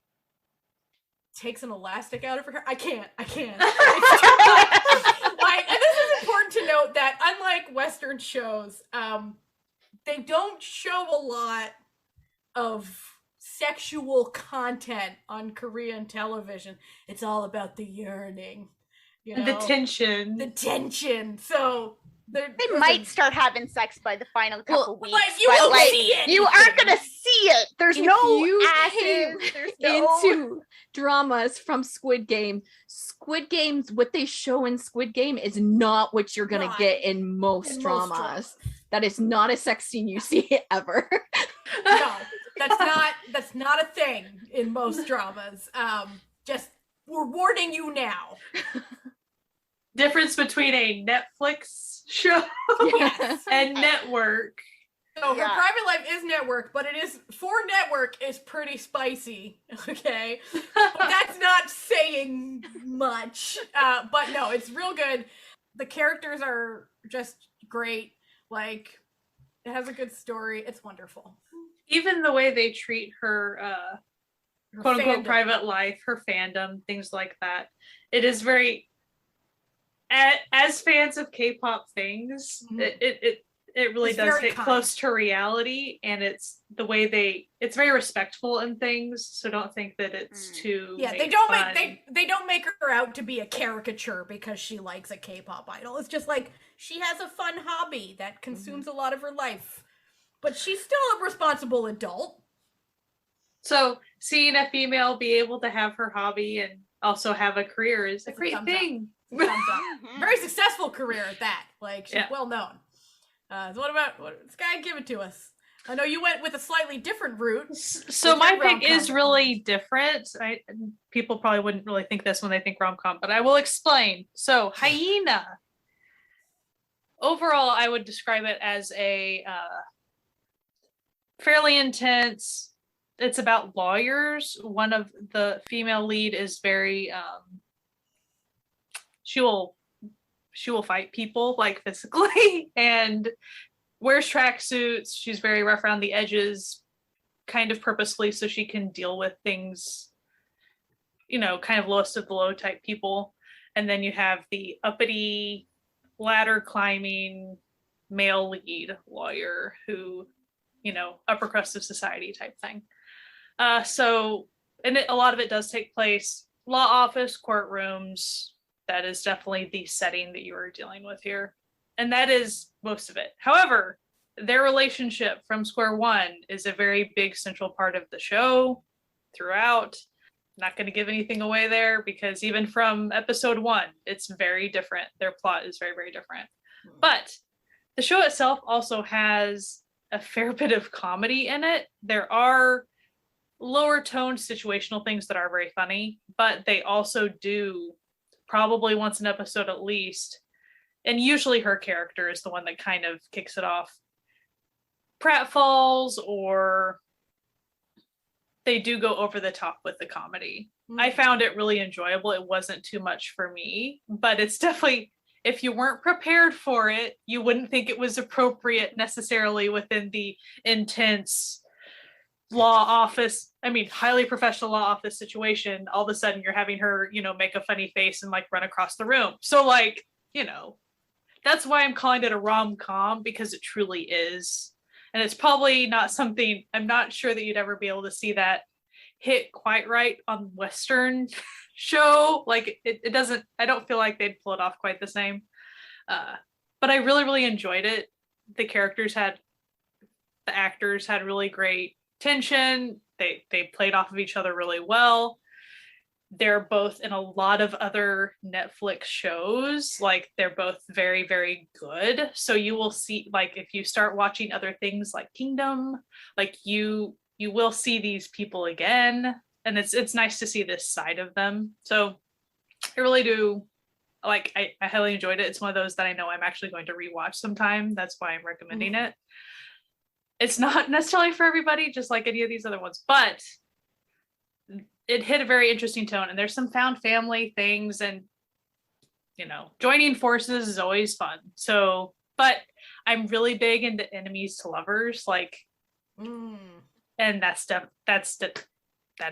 takes an elastic out of her hair. I can't. Like, and this is important to note that unlike Western shows, they don't show a lot of sexual content on Korean television. It's all about the yearning, the tension. So they might start having sex by the final couple weeks, but you won't see it. You aren't gonna see it. There's if no you asses. There's no into dramas from Squid Game. Squid Game's what they show in Squid Game is not what you're gonna get in most dramas. That is not a sex scene you see ever. No, that's not a thing in most dramas. Just we're warning you now. Difference between a Netflix show and network. So Her Private Life is network, but it is for network is pretty spicy. Okay, but that's not saying much. But no, it's real good. The characters are just great. Like, it has a good story. It's wonderful. Even the way they treat her quote unquote private life, her fandom, things like that. It is very. As fans of K-pop things, it really does hit close to reality, and it's the way it's very respectful in things. So don't think that it's too they don't make her out to be a caricature because she likes a K-pop idol. It's just like she has a fun hobby that consumes a lot of her life, but she's still a responsible adult. So seeing a female be able to have her hobby and also have a career is a great thing. Very successful career at that. Like, she's well known. So what about Sky? Give it to us. I know you went with a slightly different route. So my pick is really different. People probably wouldn't really think this when they think rom-com, but I will explain. So Hyena. Overall, I would describe it as a fairly intense, it's about lawyers. One of the female lead is very she will fight people like physically and wears tracksuits. She's very rough around the edges, kind of purposefully, so she can deal with things, kind of lowest of the low type people. And then you have the uppity ladder climbing male lead lawyer who, upper crust of society type thing. A lot of it does take place law office, courtrooms. That is definitely the setting that you are dealing with here. And that is most of it. However, their relationship from square one is a very big central part of the show throughout. Not going to give anything away there because even from episode 1, it's very different. Their plot is very, very different. But the show itself also has a fair bit of comedy in it. There are lower toned situational things that are very funny, but they also do probably once an episode at least. And usually her character is the one that kind of kicks it off. Pratfalls, or they do go over the top with the comedy. I found it really enjoyable. It wasn't too much for me, but it's definitely, if you weren't prepared for it, you wouldn't think it was appropriate necessarily within the intense highly professional law office situation. All of a sudden you're having her, make a funny face and like run across the room. So like, that's why I'm calling it a rom-com, because it truly is. And it's probably not something, I'm not sure that you'd ever be able to see that hit quite right on Western show. Like it doesn't, I don't feel like they'd pull it off quite the same. But I really, really enjoyed it. The actors had really great tension. They played off of each other really well. They're both in a lot of other Netflix shows. Like they're both very, very good. So you will see, like if you start watching other things like Kingdom, like you will see these people again. And it's nice to see this side of them. So I really do like, I highly enjoyed it. It's one of those that I know I'm actually going to rewatch sometime. That's why I'm recommending it. It's not necessarily for everybody, just like any of these other ones, but it hit a very interesting tone, and there's some found family things, and joining forces is always fun. So, but I'm really big into enemies to lovers, like, and that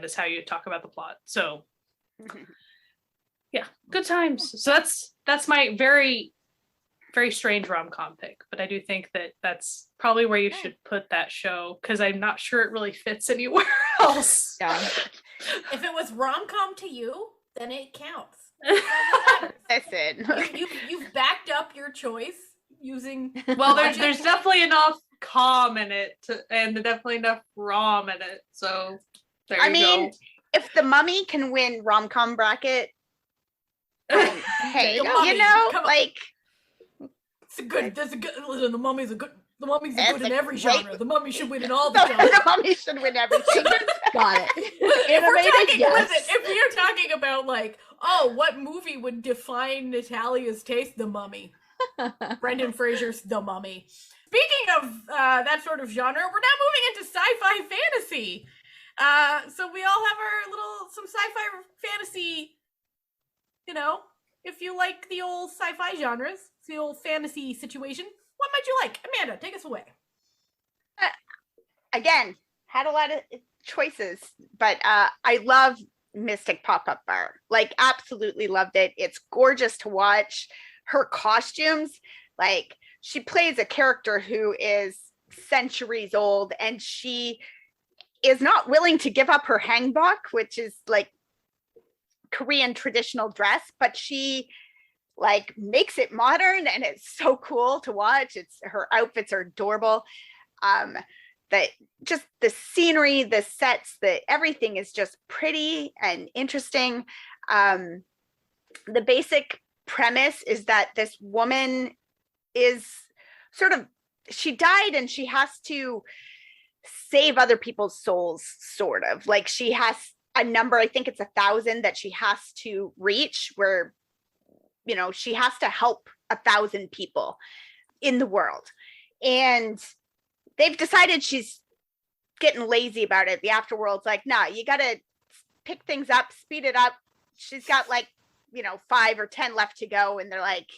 is how you talk about the plot. So, yeah, good times. So that's my very, very strange rom-com pick, but I do think that that's probably where you should put that show, because I'm not sure it really fits anywhere else. Yeah. If it was rom-com to you, then it counts. Listen, You've backed up your choice using. Well, there's definitely enough calm in it, and definitely enough rom in it. So there you go. If the Mummy can win rom-com bracket, hey, The Mummy, like. Listen, the Mummy's a good in every great- genre. The Mummy should win in all the genres. The Mummy should win everything. Got it. If we are talking about like, what movie would define Natalia's taste? The Mummy. Brendan Fraser's The Mummy. Speaking of that sort of genre, we're now moving into sci-fi fantasy. So we all have our some sci-fi fantasy. If you like the old sci-fi genres, the old fantasy situation, what might you like? Amanda, take us away. Again, had a lot of choices, but I love Mystic Pop-Up Bar. Like, absolutely loved it. It's gorgeous to watch. Her costumes, like, she plays a character who is centuries old, and she is not willing to give up her hanbok, which is like Korean traditional dress, but she like makes it modern, and it's so cool to watch. Her outfits are adorable. Just the scenery, the sets, everything is just pretty and interesting. The basic premise is that this woman is she died, and she has to save other people's souls, sort of. Like, she has a number, I think it's 1,000 that she has to reach, where she has to help 1,000 people in the world. And they've decided she's getting lazy about it. The afterworld's like, nah, you gotta pick things up, speed it up. She's got like, 5 or 10 left to go, and they're like,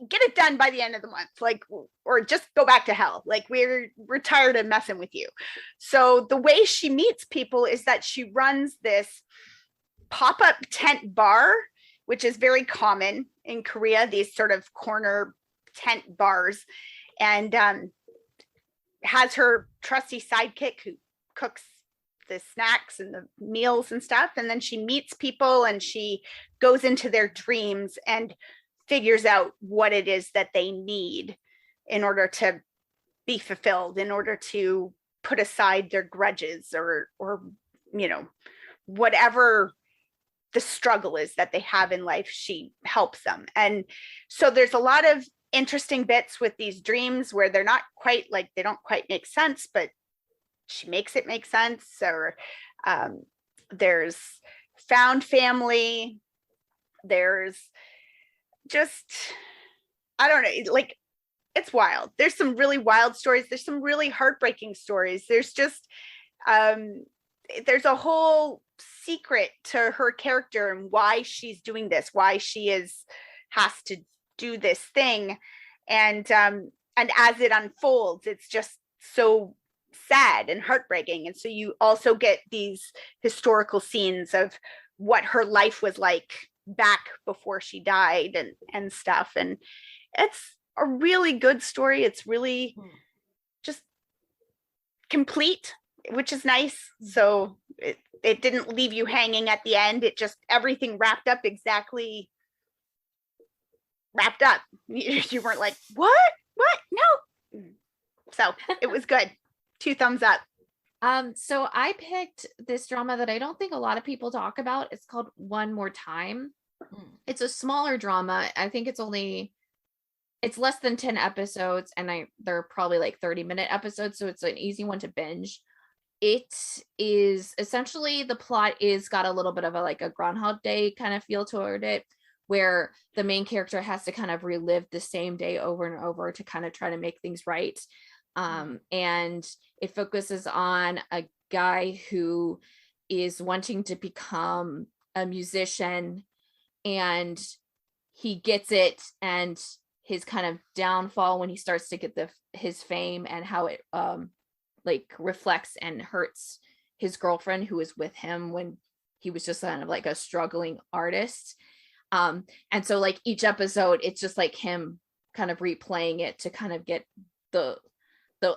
get it done by the end of the month, like, or just go back to hell. Like, we're tired of messing with you. So the way she meets people is that she runs this pop-up tent bar, which is very common in Korea, these sort of corner tent bars, and has her trusty sidekick who cooks the snacks and the meals and stuff. And then she meets people and she goes into their dreams and figures out what it is that they need in order to be fulfilled, in order to put aside their grudges or whatever the struggle is that they have in life. She helps them. And so there's a lot of interesting bits with these dreams where they're not quite like, they don't quite make sense, but she makes it make sense. Or there's found family. There's just, I don't know, like, it's wild. There's some really wild stories. There's some really heartbreaking stories. There's just, there's a whole secret to her character and why she's doing this, why she has to do this thing. And as it unfolds, it's just so sad and heartbreaking. And so you also get these historical scenes of what her life was like back before she died and stuff. And it's a really good story. It's really just complete, which is nice. So it didn't leave you hanging at the end. It just, everything wrapped up exactly wrapped up. You weren't like, what? No. So it was good. 2 thumbs up. So I picked this drama that I don't think a lot of people talk about. It's called One More Time. It's a smaller drama. I think it's less than 10 episodes, and they're probably like 30-minute episodes, so it's an easy one to binge. It is essentially, the plot is got a little bit of a Groundhog Day kind of feel toward it, where the main character has to kind of relive the same day over and over to kind of try to make things right. And it focuses on a guy who is wanting to become a musician, and he gets it, and his kind of downfall when he starts to get his fame, and how it reflects and hurts his girlfriend who was with him when he was just kind of like a struggling artist. And so like each episode, it's just like him kind of replaying it to kind of get the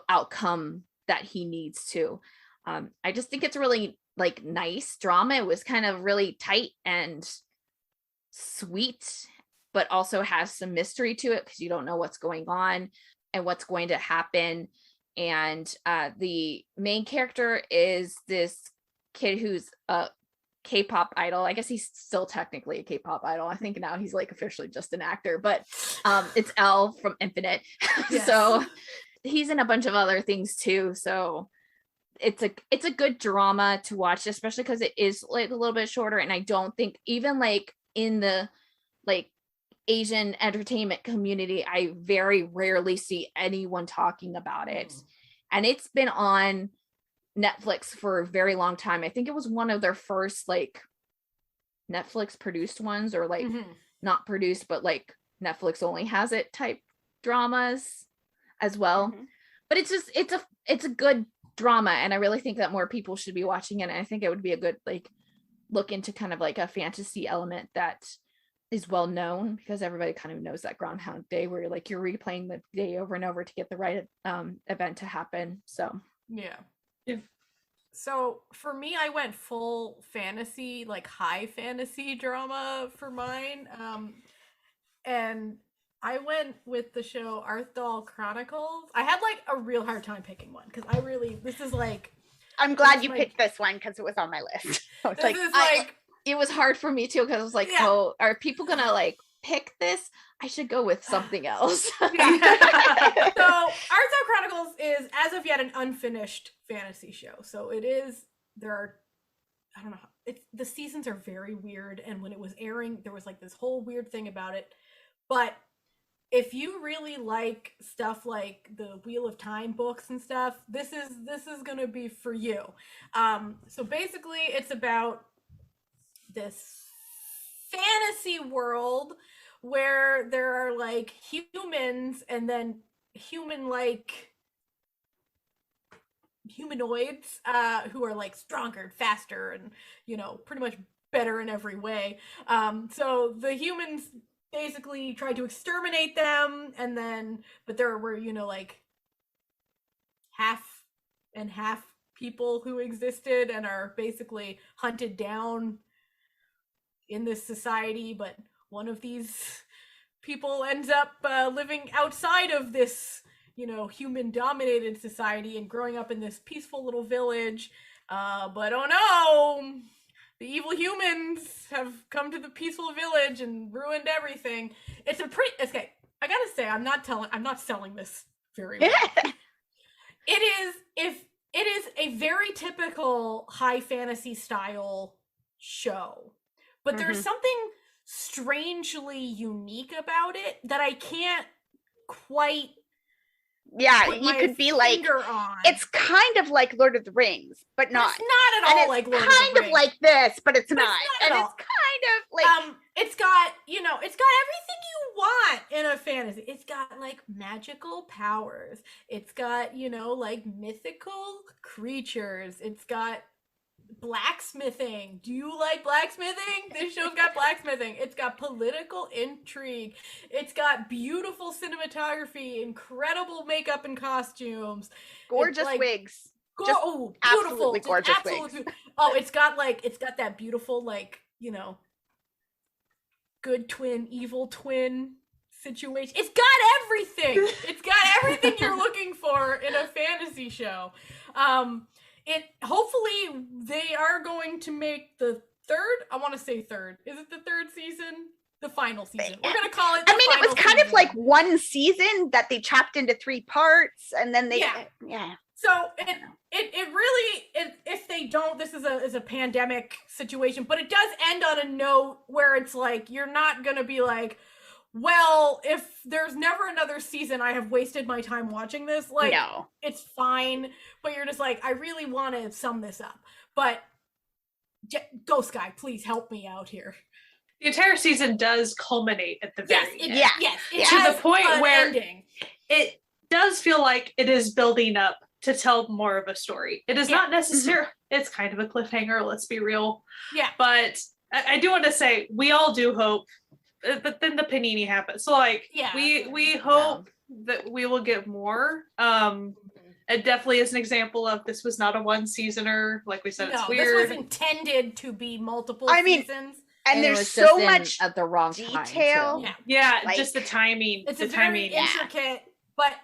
outcome that he needs to. I just think it's really like nice drama. It was kind of really tight and sweet, but also has some mystery to it because you don't know what's going on and what's going to happen. And the main character is this kid who's a K-pop idol. I guess he's still technically a K-pop idol. I think now he's like officially just an actor, but it's L from Infinite. Yes. So he's in a bunch of other things too. So it's a good drama to watch, especially because it is like a little bit shorter. And I don't think even like in the like Asian entertainment community, I very rarely see anyone talking about it. And it's been on Netflix for a very long time. I think it was one of their first like Netflix produced ones, or like not produced, but like Netflix only has it type dramas as well. But it's just it's a good drama, and I really think that more people should be watching it. And I think it would be a good like look into kind of like a fantasy element that is well known, because everybody kind of knows that Groundhog Day where you're replaying the day over and over to get the right event to happen. So yeah. So for me, I went full fantasy, like high fantasy drama for mine. And I went with the show Arthdal Chronicles. I had like a real hard time picking one because this is like. I'm glad you picked this one because it was on my list. I was it was hard for me too, because I was like, oh, are people gonna like pick this? I should go with something else. So Arthdal Chronicles is as of yet an unfinished fantasy show. So I don't know, the seasons are very weird, and when it was airing there was like this whole weird thing about it, but if you really like stuff like the Wheel of Time books and stuff, this is gonna be for you. So basically, it's about this fantasy world where there are like humans and then humanoids who are like stronger and faster and pretty much better in every way. So the humans basically tried to exterminate them, and then but there were like half and half people who existed and are basically hunted down in this society, but one of these people ends up living outside of this human dominated society and growing up in this peaceful little village, but oh no, the evil humans have come to the peaceful village and ruined everything. It's a pretty okay. I gotta say, I'm not selling this very well. It is a very typical high fantasy style show, but there's something strangely unique about it that I can't quite you could be like on. It's kind of like Lord of the Rings, but not. It's not at all like Lord of the Rings. Kind of like this, but it's not. It's and it's kind of like it's got everything you want in a fantasy. It's got like magical powers. It's got, like mythical creatures. It's got blacksmithing. Do you like blacksmithing? This show's got blacksmithing. It's got political intrigue. It's got beautiful cinematography, incredible makeup and costumes, gorgeous wigs. Beautiful, absolutely gorgeous wigs. Oh, it's got that beautiful good twin, evil twin situation. It's got everything. It's got everything you're looking for in a fantasy show. Hopefully they are going to make the third. I want to say third. Is it the third season? The final season. We're gonna call it. It was kind of like one season that they chopped into 3 parts, and then they So it really, if they don't, this is a pandemic situation, but it does end on a note where it's like you're not gonna be like, well, if there's never another season, I have wasted my time watching this. Like, no. It's fine, but you're just like, I really want to sum this up. But Ghost Guy, please help me out here. The entire season does culminate at the very end. Yes, to the point where it does feel like it is building up to tell more of a story. It is not necessarily, it's kind of a cliffhanger, let's be real. Yeah. But I do want to say, we all do hope, but then the panini happens. So we hope that we will get more. It definitely is an example of this was not a one seasoner. Like we said, it's weird. This was intended to be multiple seasons. And there's so much at the wrong detail. Time, yeah, just the timing. It's very intricate, but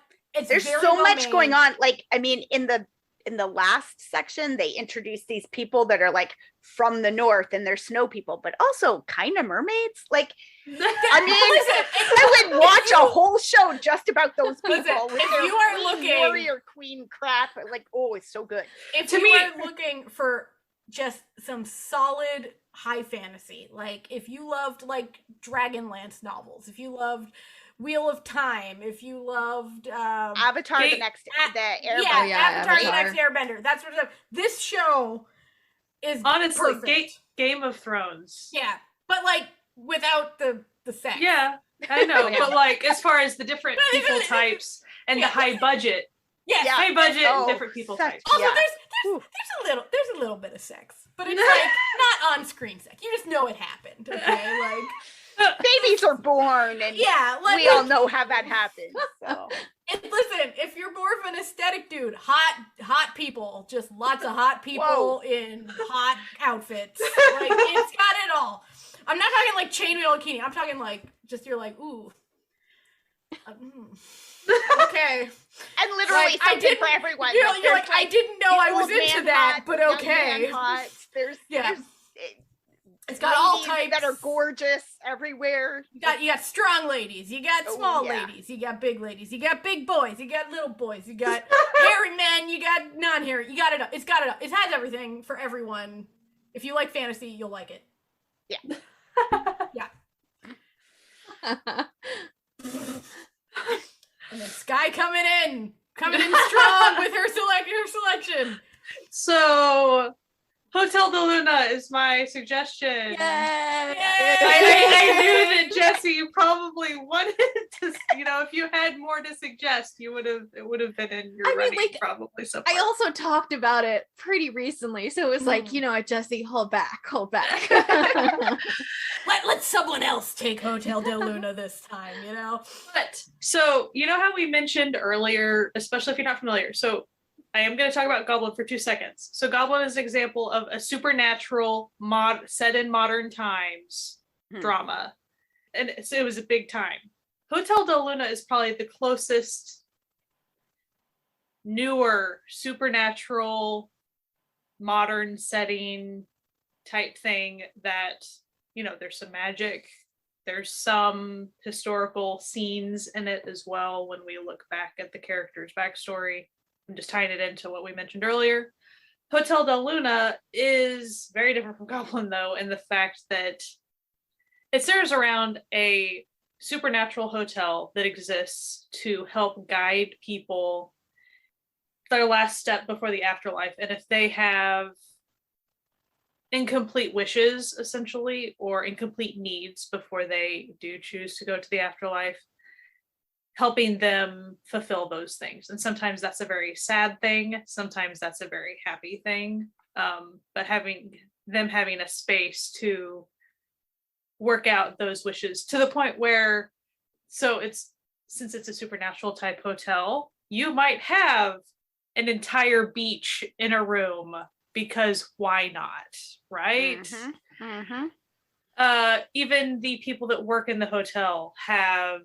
there's so much going on. Like, I mean, in the last section, they introduced these people that are like from the north and they're snow people, but also kind of mermaids. Like, I mean, I would watch a whole show just about those people with their warrior queen crap. Like, oh, it's so good. If you are looking for just some solid high fantasy, like if you loved like Dragonlance novels, if you loved Wheel of Time, if you loved Avatar, the next Airbender. Avatar, the next Airbender. That's what this show is. Honestly, perfect. Game of Thrones. Yeah, but like without the sex. Yeah, I know, but like as far as the different people types and the high budget. Yes, high budget and different people types. Also, there's a little bit of sex, but it's like not on screen sex. You just know it happened. Okay, like. Babies are born, and we all know how that happens. So. And listen, if you're more of an aesthetic dude, hot people, just lots of hot people in hot outfits. Like, it's got it all. I'm not talking like chainmail bikini. I'm talking like just you're like, ooh. Okay. And literally something for everyone. You're like, I didn't know I was into that, but okay. Hot. There's it's got all types that are gorgeous everywhere. You got strong ladies, you got small ladies, you got big ladies, you got big boys, you got little boys, you got hairy men, you got non-hairy. You got it up. It's got it up. It has everything for everyone. If you like fantasy, you'll like it. Yeah. Yeah. Sky coming in strong with her selection. So, Hotel de Luna is my suggestion. Yay! I knew that Jesse, you probably wanted to, if you had more to suggest, it would have been in your running probably somewhere. I also talked about it pretty recently, so it was like, Jesse, hold back. Let someone else take Hotel de Luna this time, But so how we mentioned earlier, especially if you're not familiar. So I am going to talk about Goblin for 2 seconds. So Goblin is an example of a supernatural set in modern times drama. And it was a big time. Hotel de Luna is probably the closest newer supernatural modern setting type thing that, there's some magic. There's some historical scenes in it as well when we look back at the character's backstory. I'm just tying it into what we mentioned earlier. Hotel de Luna is very different from Goblin, though, in the fact that it centers around a supernatural hotel that exists to help guide people their last step before the afterlife. And if they have incomplete wishes, essentially, or incomplete needs before they do choose to go to the afterlife, helping them fulfill those things. And sometimes that's a very sad thing. Sometimes that's a very happy thing. But having a space to work out those wishes to the point where, since it's a supernatural type hotel, you might have an entire beach in a room because why not, right? Even the people that work in the hotel have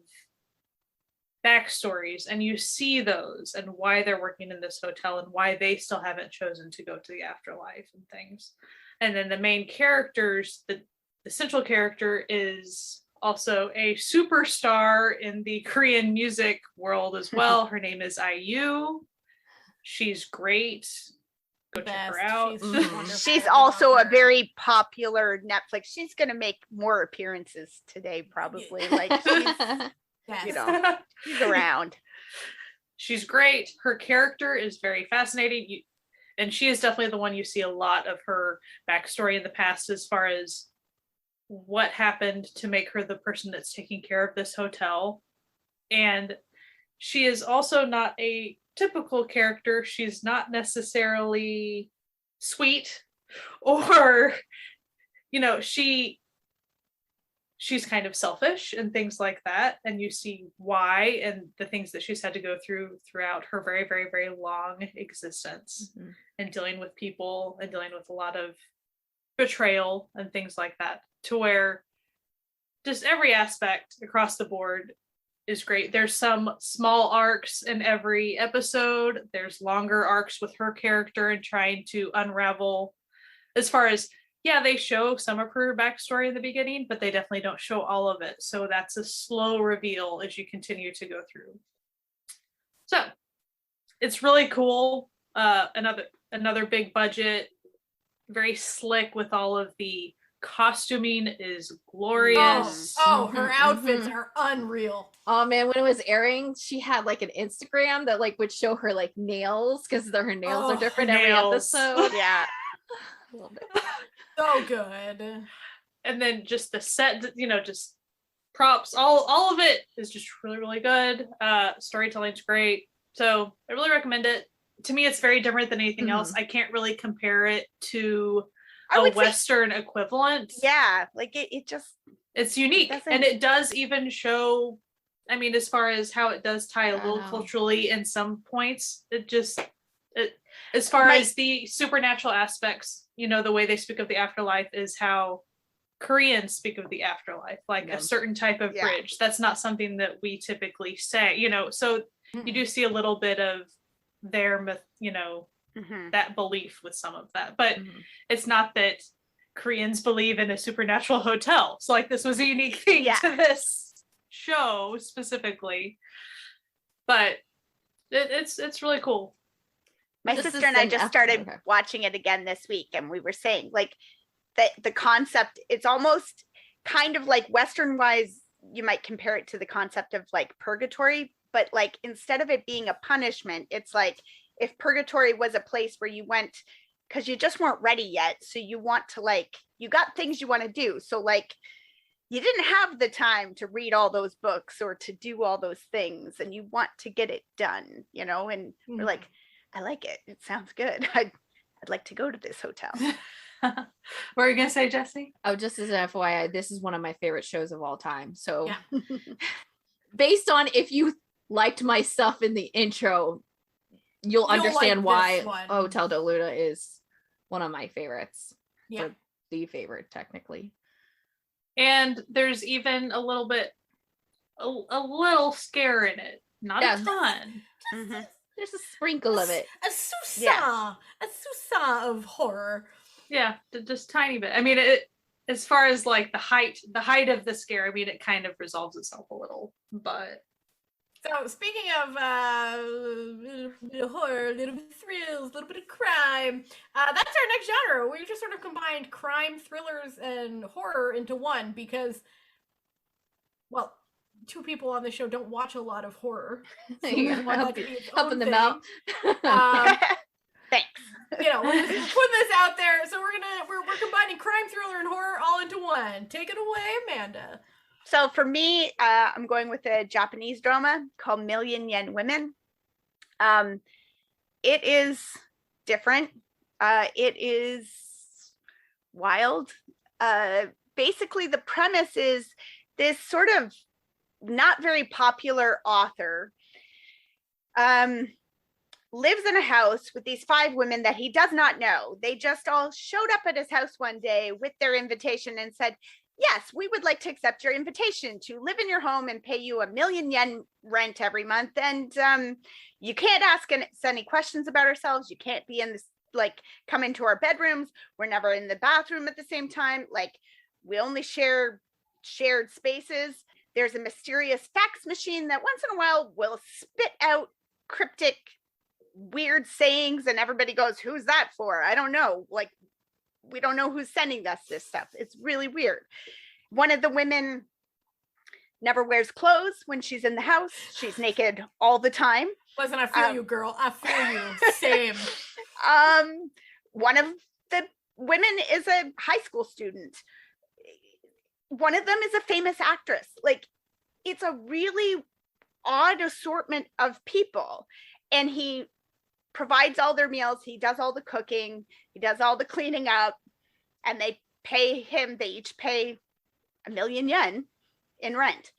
backstories, and you see those and why they're working in this hotel and why they still haven't chosen to go to the afterlife and things. And then the main characters, the central character is also a superstar in the Korean music world as well. Her name is IU. She's great. Go check her out. She's also a very popular Netflix. She's gonna make more appearances today, probably. Like she's she's around. She's great. Her character is very fascinating. And she is definitely the one you see a lot of her backstory in the past as far as what happened to make her the person that's taking care of this hotel. And she is also not a typical character. She's not necessarily sweet or, she's kind of selfish and things like that. And you see why and the things that she's had to go throughout her very, very, very long existence and dealing with people and dealing with a lot of betrayal and things like that, to where just every aspect across the board is great. There's some small arcs in every episode. There's longer arcs with her character and trying to unravel as far as, they show some of her backstory in the beginning, but they definitely don't show all of it. So that's a slow reveal as you continue to go through. So it's really cool. Another big budget, very slick with all of the costuming is glorious. Her outfits are unreal. Oh man, when it was airing, she had like an Instagram that like would show her like nails because her nails are different every episode. Yeah. So good. And then just the set, just props, all of it is just really, really good. Storytelling's great. So I really recommend it. To me, it's very different than anything else. I can't really compare it to a Western equivalent. Yeah, like it's unique. And it does even show, as far as how it does tie a little culturally in some points, as far as the supernatural aspects, the way they speak of the afterlife is how Koreans speak of the afterlife, like a certain type of bridge. That's not something that we typically say, so you do see a little bit of their myth, that belief with some of that, but it's not that Koreans believe in a supernatural hotel. So like this was a unique thing to this show specifically, but it's really cool. My sister and I just started watching it again this week, and we were saying like the concept, it's almost kind of like Western wise, you might compare it to the concept of like purgatory, but like instead of it being a punishment, it's like if purgatory was a place where you went because you just weren't ready yet, so you want to like, you got things you want to do, so like you didn't have the time to read all those books or to do all those things, and you want to get it done, you know, and we're like, I like it, it sounds good. I'd like to go to this hotel. What were you gonna say, Jesse? Oh, just as an FYI, this is one of my favorite shows of all time. So Yeah. based on if you liked my stuff in the intro, you'll understand like why Hotel de Luna is one of my favorites. Yeah. Or the favorite, technically. And there's even a little bit, a little scare in it. Not a ton. There's a sprinkle of it. A sousa of horror. Yeah, just tiny bit. I mean, as far as like the height of the scare, I mean, it kind of resolves itself a little, but. So speaking of horror, a little bit of thrills, a little bit of crime, that's our next genre. We just sort of combined crime, thrillers, and horror into one because, well, two people on the show don't watch a lot of horror. So Helping them out. Thanks. You know, we're putting this out there, so we're combining crime, thriller, and horror all into one. Take it away, Amanda. So for me, I'm going with a Japanese drama called Million Yen Women. It is different. It is wild. Basically, the premise is this sort of not very popular author lives in a house with these 5 women that he does not know. They just all showed up at his house one day with their invitation and said, yes, we would like to accept your invitation to live in your home and pay you 1,000,000 yen rent every month. And you can't ask us any questions about ourselves. You can't be in this, like, come into our bedrooms. We're never in the bathroom at the same time. Like, we only share shared spaces. There's a mysterious fax machine that once in a while will spit out cryptic, weird sayings. And everybody goes, who's that for? I don't know. Like, we don't know who's sending us this stuff. It's really weird. One of the women never wears clothes when she's in the house. She's naked all the time. Listen, I feel you, girl. I feel you. Same. One of the women is a high school student. One of them is a famous actress. Like, it's a really odd assortment of people. And he provides all their meals. He does all the cooking. He does all the cleaning up. And they pay him, they each pay 1,000,000 yen in rent.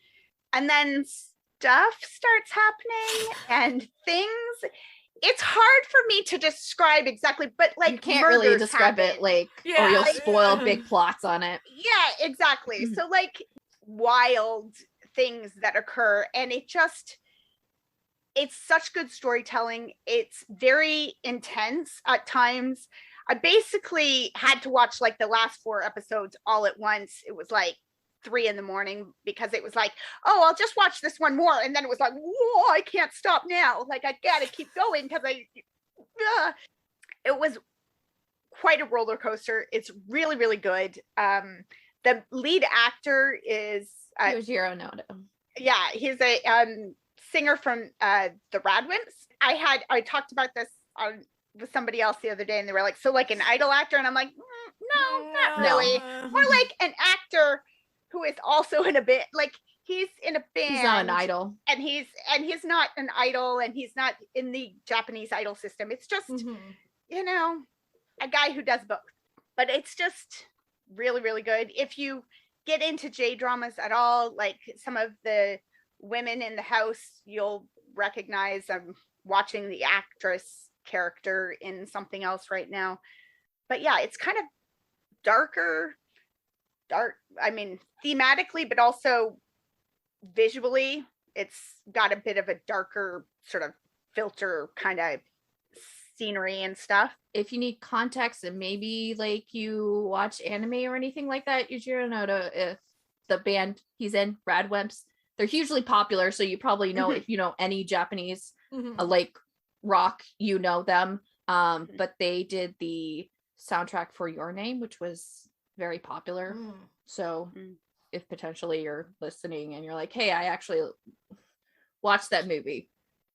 And then stuff starts happening and things. It's hard for me to describe exactly, but like, you can't really describe happen. it, like, or you'll spoil big plots on it. Yeah, exactly. So like wild things that occur, and it's such good storytelling. It's very intense at times. I basically had to watch like the last 4 episodes all at once. It was like 3 a.m. because it was like, oh, I'll just watch this one more. And then it was like, whoa, I can't stop now. Like, I gotta keep going because it was quite a roller coaster. It's really, really good. The lead actor is Yojiro Noda. Yeah, he's a singer from the Radwimps. I talked about this with somebody else the other day, and they were like, so like an idol actor? And I'm like, no, not really. More like an actor who is also in a bit, like, he's in a band. He's not an idol. And he's not an idol, and he's not in the Japanese idol system. It's just, you know, a guy who does both. But it's just really, really good. If you get into J-dramas at all, like some of the women in the house, you'll recognize. I'm watching the actress character in something else right now. But yeah, it's kind of dark, I mean, thematically, but also visually, it's got a bit of a darker sort of filter kind of scenery and stuff. If you need context and maybe like you watch anime or anything like that, Yujiro Noda, if the band he's in, Radwimps, they're hugely popular, so you probably know if you know any Japanese like rock, you know them. But they did the soundtrack for Your Name, which was very popular. So if potentially you're listening and you're like, hey, I actually watch that movie.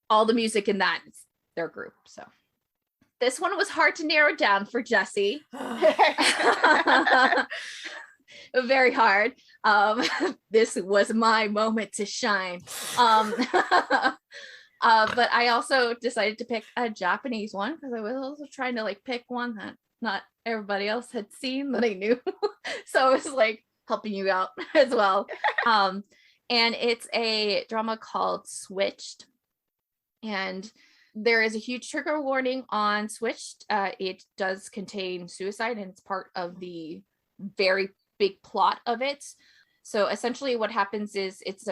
All the music in that is their group. So this one was hard to narrow down for Jessie. Very hard. This was my moment to shine. But I also decided to pick a Japanese one because I was also trying to like pick one that not everybody else had seen that I knew. So it was like helping you out as well. And it's a drama called Switched. And there is a huge trigger warning on Switched. It does contain suicide, and it's part of the very big plot of it. So essentially what happens is it's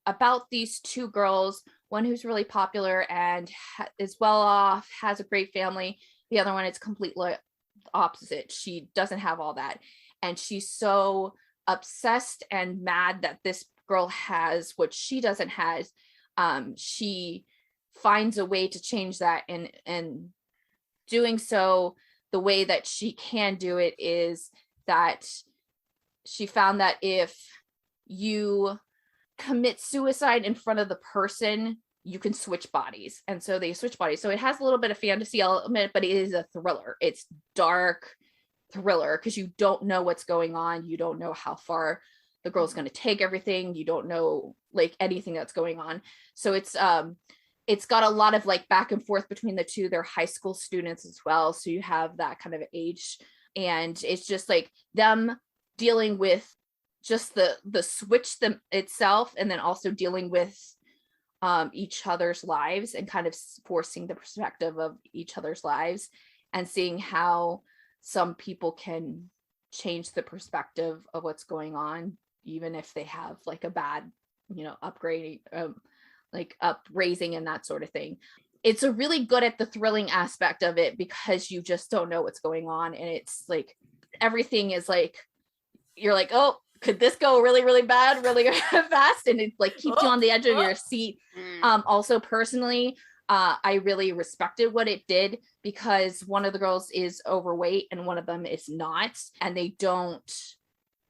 about these two girls, one who's really popular and is well off, has a great family. The other one is completely opposite. She doesn't have all that. And she's so obsessed and mad that this girl has what she doesn't have. She finds a way to change that, and doing so, the way that she can do it is that she found that if you commit suicide in front of the person, you can switch bodies. And so they switch bodies. So it has a little bit of fantasy element, but it is a thriller. It's dark thriller because you don't know what's going on. You don't know how far the girl's going to take everything. You don't know like anything that's going on. So it's got a lot of like back and forth between the two. They're high school students as well. So you have that kind of age, and it's just like them dealing with just the switch them itself, and then also dealing with each other's lives and kind of forcing the perspective of each other's lives and seeing how some people can change the perspective of what's going on, even if they have like a bad, upgrading, like upraising and that sort of thing. It's a really good at the thrilling aspect of it because you just don't know what's going on. And it's like, everything is like, you're like, oh, could this go really, really bad, really fast? And it like keeps you on the edge of your seat. Also personally, I really respected what it did because one of the girls is overweight and one of them is not, and they don't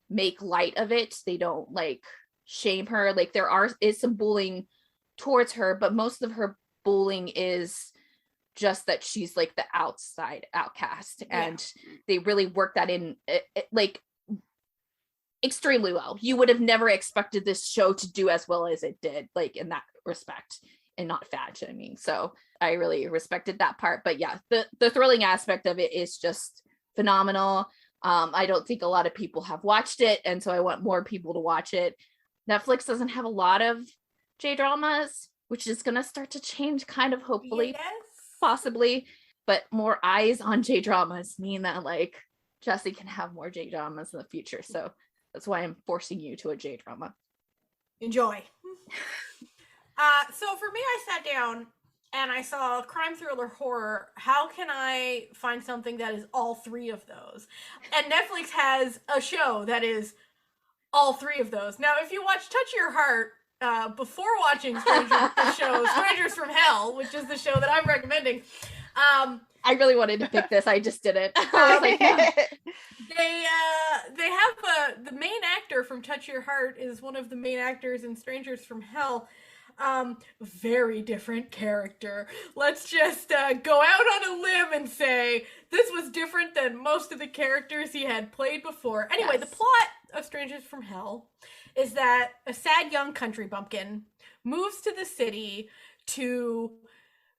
make light of it. They don't like shame her. Like there is some bullying towards her, but most of her bullying is just that she's like the outside outcast. And they really work that in like extremely well. You would have never expected this show to do as well as it did, like in that respect, and not fat shaming. So I really respected that part. But yeah, the thrilling aspect of it is just phenomenal. I don't think a lot of people have watched it, and so I want more people to watch it. Netflix doesn't have a lot of J-dramas, which is going to start to change kind of, hopefully, possibly, but more eyes on J-dramas mean that like Jessie can have more J-dramas in the future. So that's why I'm forcing you to a J-drama. Enjoy. So for me, I sat down and I saw crime, thriller, horror. How can I find something that is all three of those? And Netflix has a show that is all three of those. Now, if you watch Touch Your Heart before watching the show Strangers from Hell, which is the show that I'm recommending, I really wanted to pick this. I just didn't. I was like, no. They have the main actor from Touch Your Heart is one of the main actors in Strangers from Hell. Very different character. Let's just go out on a limb and say this was different than most of the characters he had played before. Anyway, The plot of Strangers from Hell is that a sad young country bumpkin moves to the city to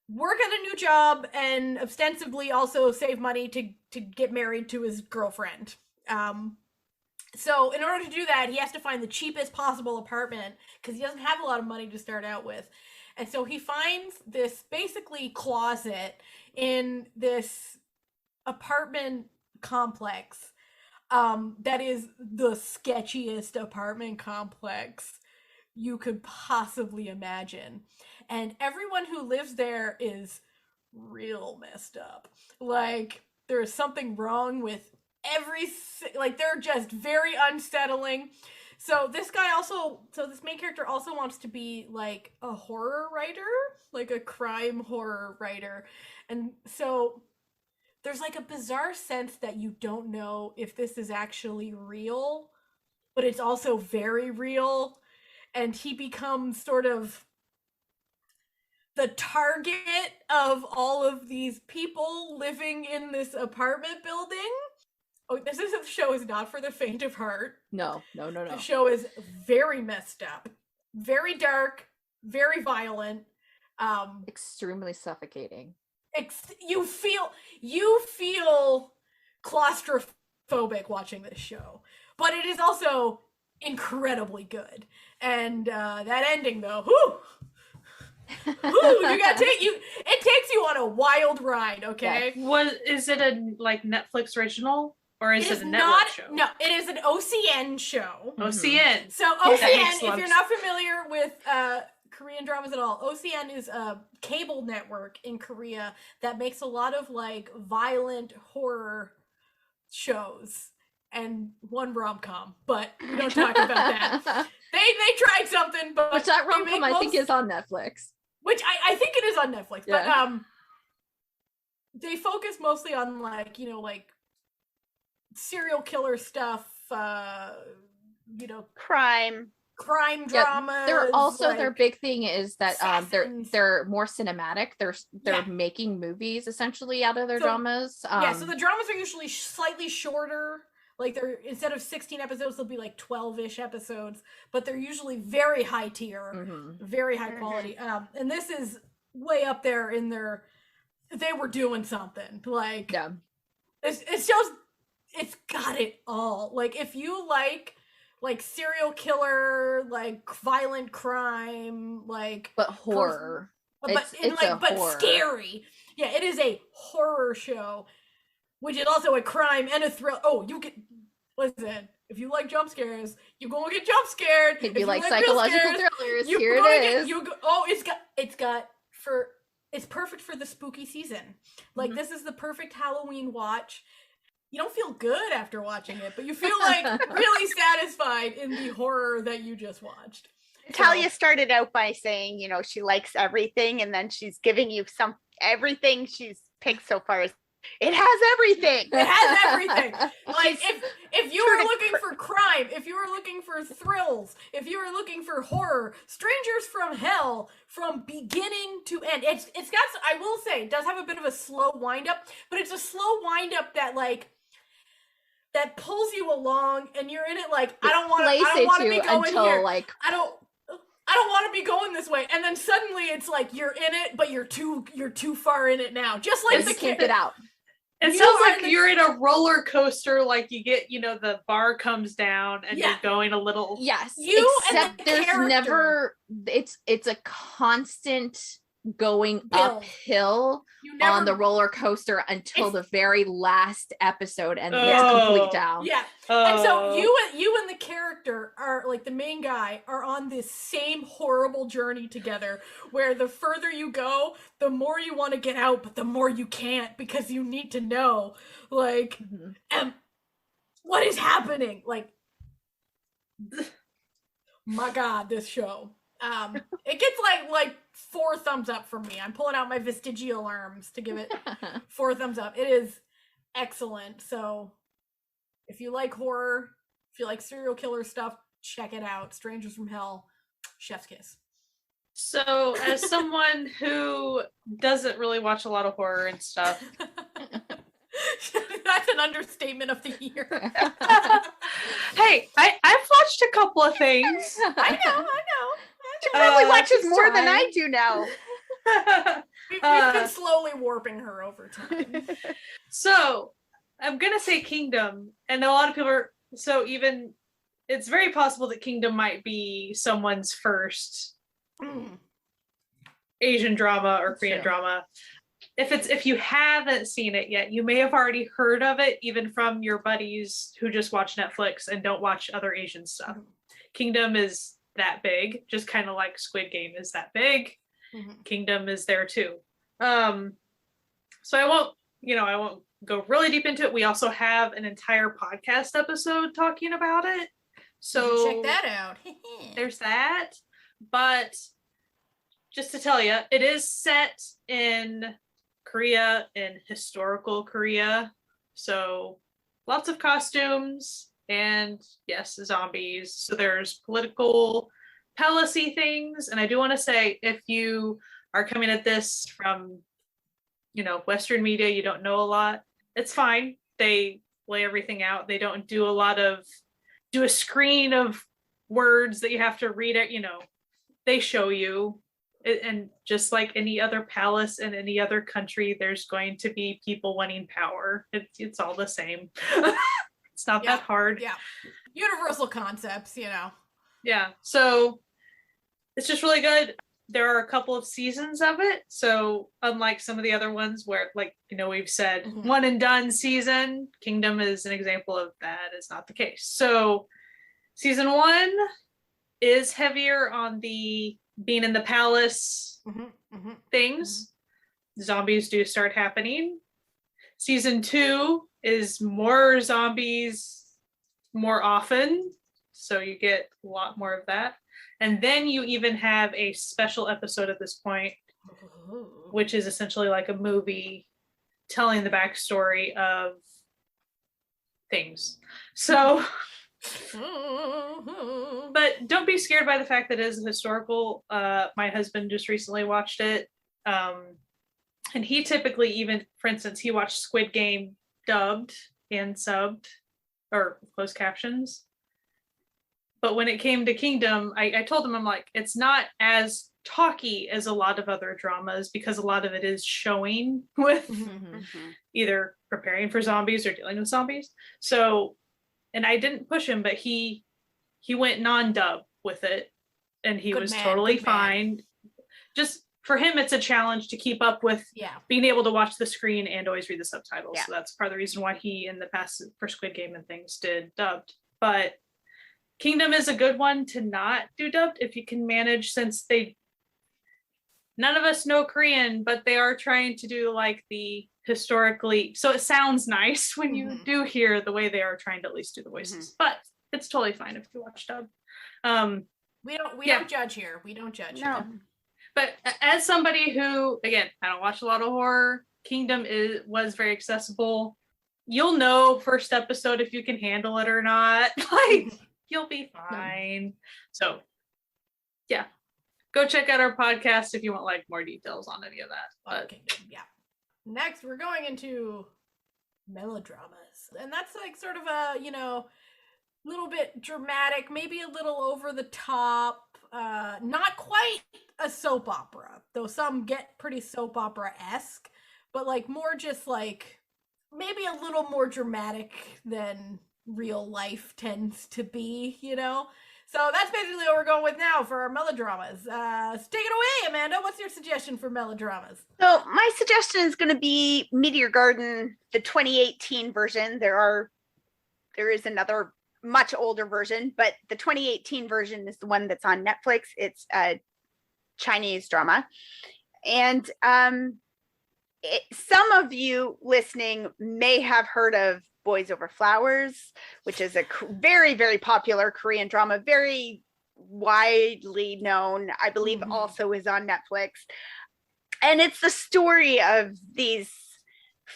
work at a new job and ostensibly also save money to get married to his girlfriend. So in order to do that, he has to find the cheapest possible apartment because he doesn't have a lot of money to start out with. And so he finds this basically closet in this apartment complex that is the sketchiest apartment complex you could possibly imagine. And everyone who lives there is real messed up. Like, there's something wrong with they're just very unsettling. So this main character also wants to be like a horror writer, like a crime horror writer. And so there's like a bizarre sense that you don't know if this is actually real, but it's also very real. And he becomes sort of the target of all of these people living in this apartment building. Oh, this show is not for the faint of heart. No. The show is very messed up, very dark, very violent. Extremely suffocating. You feel claustrophobic watching this show, but it is also incredibly good. And that ending, though, it takes you on a wild ride. Okay, Is it a like Netflix original or is it a network not, show? No, it is an OCN show. OCN. So OCN, if you're not familiar with Korean dramas at all, OCN is a cable network in Korea that makes a lot of like violent horror shows and one rom-com, but we don't talk about that. They tried something, but which that rom-com I think is on Netflix. Which I think it is on Netflix, yeah. But they focus mostly on like serial killer stuff, crime dramas. They're also like, their big thing is that assassins. they're more cinematic. They're making movies essentially out of their dramas. So the dramas are usually slightly shorter. Like they're, instead of 16 episodes, they'll be like 12-ish episodes, but they're usually very high tier, very high quality. And this is way up there in their, they were doing something. Like, it's just, it's got it all. Like if you like serial killer, like violent crime, like but horror, but scary. Yeah, it is a horror show, which is also a crime and a thrill. Oh, you get, listen, if you like jump scares, you're gonna get jump scared. If you like psychological thrillers, here it is. It's perfect for the spooky season. Like this is the perfect Halloween watch. You don't feel good after watching it, but you feel like really satisfied in the horror that you just watched. Talia started out by saying, she likes everything, and then she's giving you everything she's picked so far is it has everything. It has everything. Like if you were looking for crime, if you were looking for thrills, if you were looking for horror, Strangers from Hell, from beginning to end, it's got, I will say, it does have a bit of a slow wind up, but it's a slow wind up that pulls you along, and you're in it like, I don't want to be going until, here. Like, I don't want to be going this way, and then suddenly it's like you're in it, but you're too far in it now. Just like the can't get out. It sounds like you're in a roller coaster, like you get, the bar comes down and you're going a little. Yes. Except there's never, it's a constant going uphill on the roller coaster until the very last episode, and it's complete down. Yeah. And so you and the character are, like, the main guy are on this same horrible journey together, where the further you go, the more you want to get out, but the more you can't, because you need to know, like, what is happening? Like, my God, this show. It gets like 4 thumbs up from me. I'm pulling out my vestigial arms to give it 4 thumbs up. It is excellent. So if you like horror, if you like serial killer stuff, check it out. Strangers from Hell, chef's kiss. So as someone who doesn't really watch a lot of horror and stuff, that's an understatement of the year. Hey, I've watched a couple of things. I know. She probably watches more than I do now. We've been slowly warping her over time. So I'm gonna say Kingdom, and a lot of people are, it's very possible that Kingdom might be someone's first Asian drama or Korean drama. If you haven't seen it yet, you may have already heard of it, even from your buddies who just watch Netflix and don't watch other Asian stuff. Kingdom is that big, just kind of like Squid Game is that big. Kingdom is there too. So I won't go really deep into it. We also have an entire podcast episode talking about it. So check that out. There's that. But just to tell you, it is set in Korea, in historical Korea. So lots of costumes. And yes, zombies. So there's political policy things. And I do want to say, if you are coming at this from, Western media, you don't know a lot, it's fine. They lay everything out. They don't do a screen of words that you have to read it, they show you. And just like any other palace in any other country, there's going to be people wanting power. It's all the same. It's not that hard. Yeah. Universal concepts, Yeah. So it's just really good. There are a couple of seasons of it. So unlike some of the other ones where, like, we've said one and done season, Kingdom is an example of that. Is not the case. So season 1 is heavier on the being in the palace things. Zombies do start happening. Season 2 is more zombies more often, so you get a lot more of that. And then you even have a special episode at this point, which is essentially like a movie telling the backstory of things. So but don't be scared by the fact that it is historical. My husband just recently watched it. And he typically, even, for instance, he watched Squid Game dubbed and subbed or closed captions. But when it came to Kingdom, I told him, I'm like, it's not as talky as a lot of other dramas because a lot of it is showing with either preparing for zombies or dealing with zombies. So, and I didn't push him, but he went non-dub with it, and he was totally fine. Just for him, it's a challenge to keep up with being able to watch the screen and always read the subtitles. So that's part of the reason why he, in the past, for Squid Game and things, did dubbed. But Kingdom is a good one to not do dubbed if you can manage, since none of us know Korean, but they are trying to do like the historically, so it sounds nice when you do hear the way they are trying to at least do the voices. But it's totally fine if you watch dub. We don't judge here. We don't judge. No. Here. But as somebody who, again, I don't watch a lot of horror, Kingdom was very accessible. You'll know first episode if you can handle it or not. Like, you'll be fine. So, yeah. Go check out our podcast if you want like more details on any of that. But Next, we're going into melodramas. And that's like sort of a, little bit dramatic, maybe a little over the top, not quite a soap opera, though some get pretty soap opera-esque, but like more just like maybe a little more dramatic than real life tends to be, So that's basically what we're going with now for our melodramas. Take it away, Amanda. What's your suggestion for melodramas? So my suggestion is going to be Meteor Garden, the 2018 version. There is another much older version, but the 2018 version is the one that's on Netflix. It's a Chinese drama. And some of you listening may have heard of Boys Over Flowers, which is a very, very popular Korean drama, very widely known, I believe also is on Netflix. And it's the story of these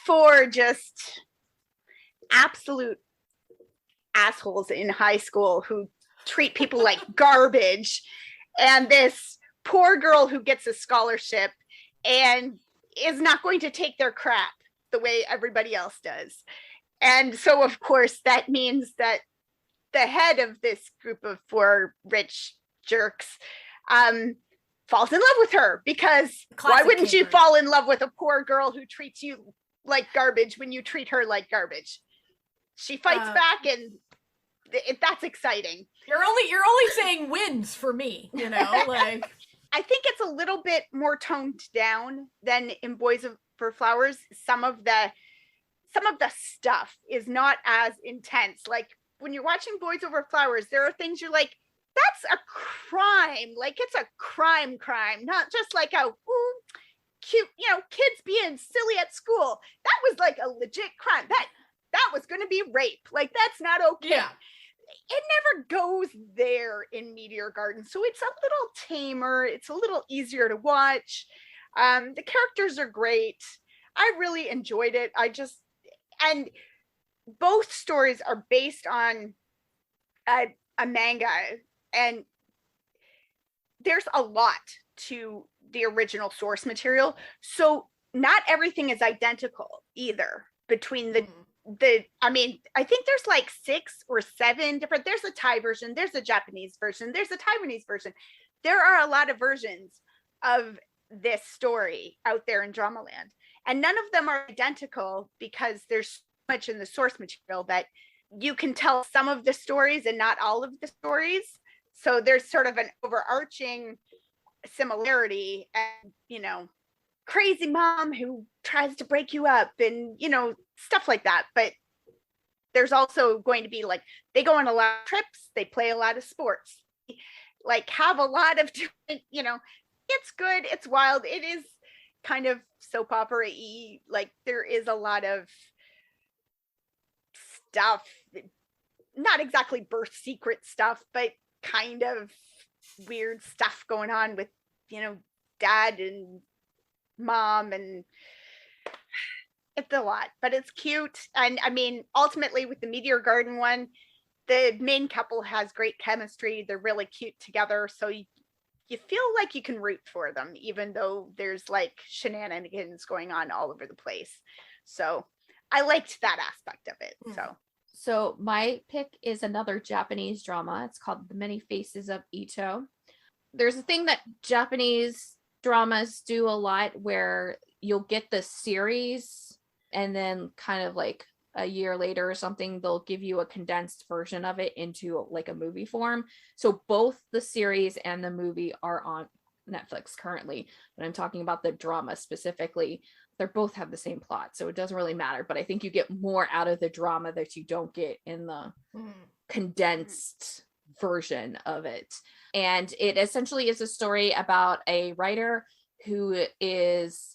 4 just absolute assholes in high school who treat people like garbage, and this poor girl who gets a scholarship and is not going to take their crap the way everybody else does. And so, of course, that means that the head of this group of 4 rich jerks falls in love with her, because why wouldn't you fall in love with a poor girl who treats you like garbage when you treat her like garbage? She fights back, and that's exciting. You're only saying wins for me, like. I think it's a little bit more toned down than in Boys Over Flowers. Some of the stuff is not as intense. Like when you're watching Boys Over Flowers, there are things you're like, that's a crime. Like it's a crime, not just like a cute, kids being silly at school. That was like a legit crime. That was going to be rape. Like that's not okay. Yeah. It never goes there in Meteor Garden. So it's a little tamer. It's a little easier to watch. The characters are great. I really enjoyed it. And both stories are based on a manga, and there's a lot to the original source material. So not everything is identical either between I mean, I think there's like 6 or 7 different, there's a Thai version, there's a Japanese version, there's a Taiwanese version. There are a lot of versions of this story out there in Dramaland. And none of them are identical because there's so much in the source material that you can tell some of the stories and not all of the stories. So there's sort of an overarching similarity and, you know, crazy mom who tries to break you up and, you know, stuff like that. But there's also going to be like, they go on a lot of trips, they play a lot of sports, like have a lot of different, you know, it's good, it's wild, it is kind of soap opera-y, like there is a lot of stuff, not exactly birth secret stuff, but kind of weird stuff going on with, you know, dad and mom, and it's a lot, but it's cute. And I mean, ultimately with the Meteor Garden one, the main couple has great chemistry, they're really cute together, so you feel like you can root for them, even though there's like shenanigans going on all over the place. So I liked that aspect of it. So my pick is another Japanese drama. It's called The Many Faces of Ito. There's a thing that Japanese dramas do a lot where you'll get the series and then kind of like a year later or something, they'll give you a condensed version of it into like a movie form. So both the series and the movie are on Netflix currently, but I'm talking about the drama specifically. They both have the same plot, so it doesn't really matter, but I think you get more out of the drama that you don't get in the condensed version of it. And it essentially is a story about a writer who is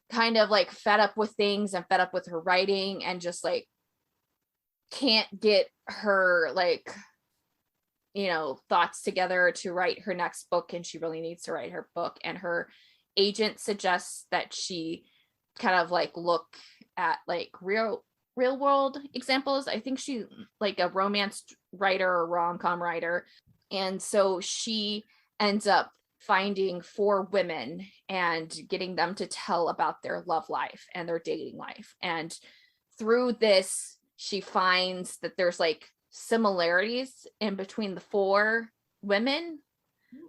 kind of like fed up with things and fed up with her writing and just like can't get her like, you know, thoughts together to write her next book, and she really needs to write her book. And her agent suggests that she kind of like look at like real world examples. I think she like a romance writer or rom-com writer, and so she ends up finding 4 women and getting them to tell about their love life and their dating life. And through this, she finds that there's like similarities in between the 4 women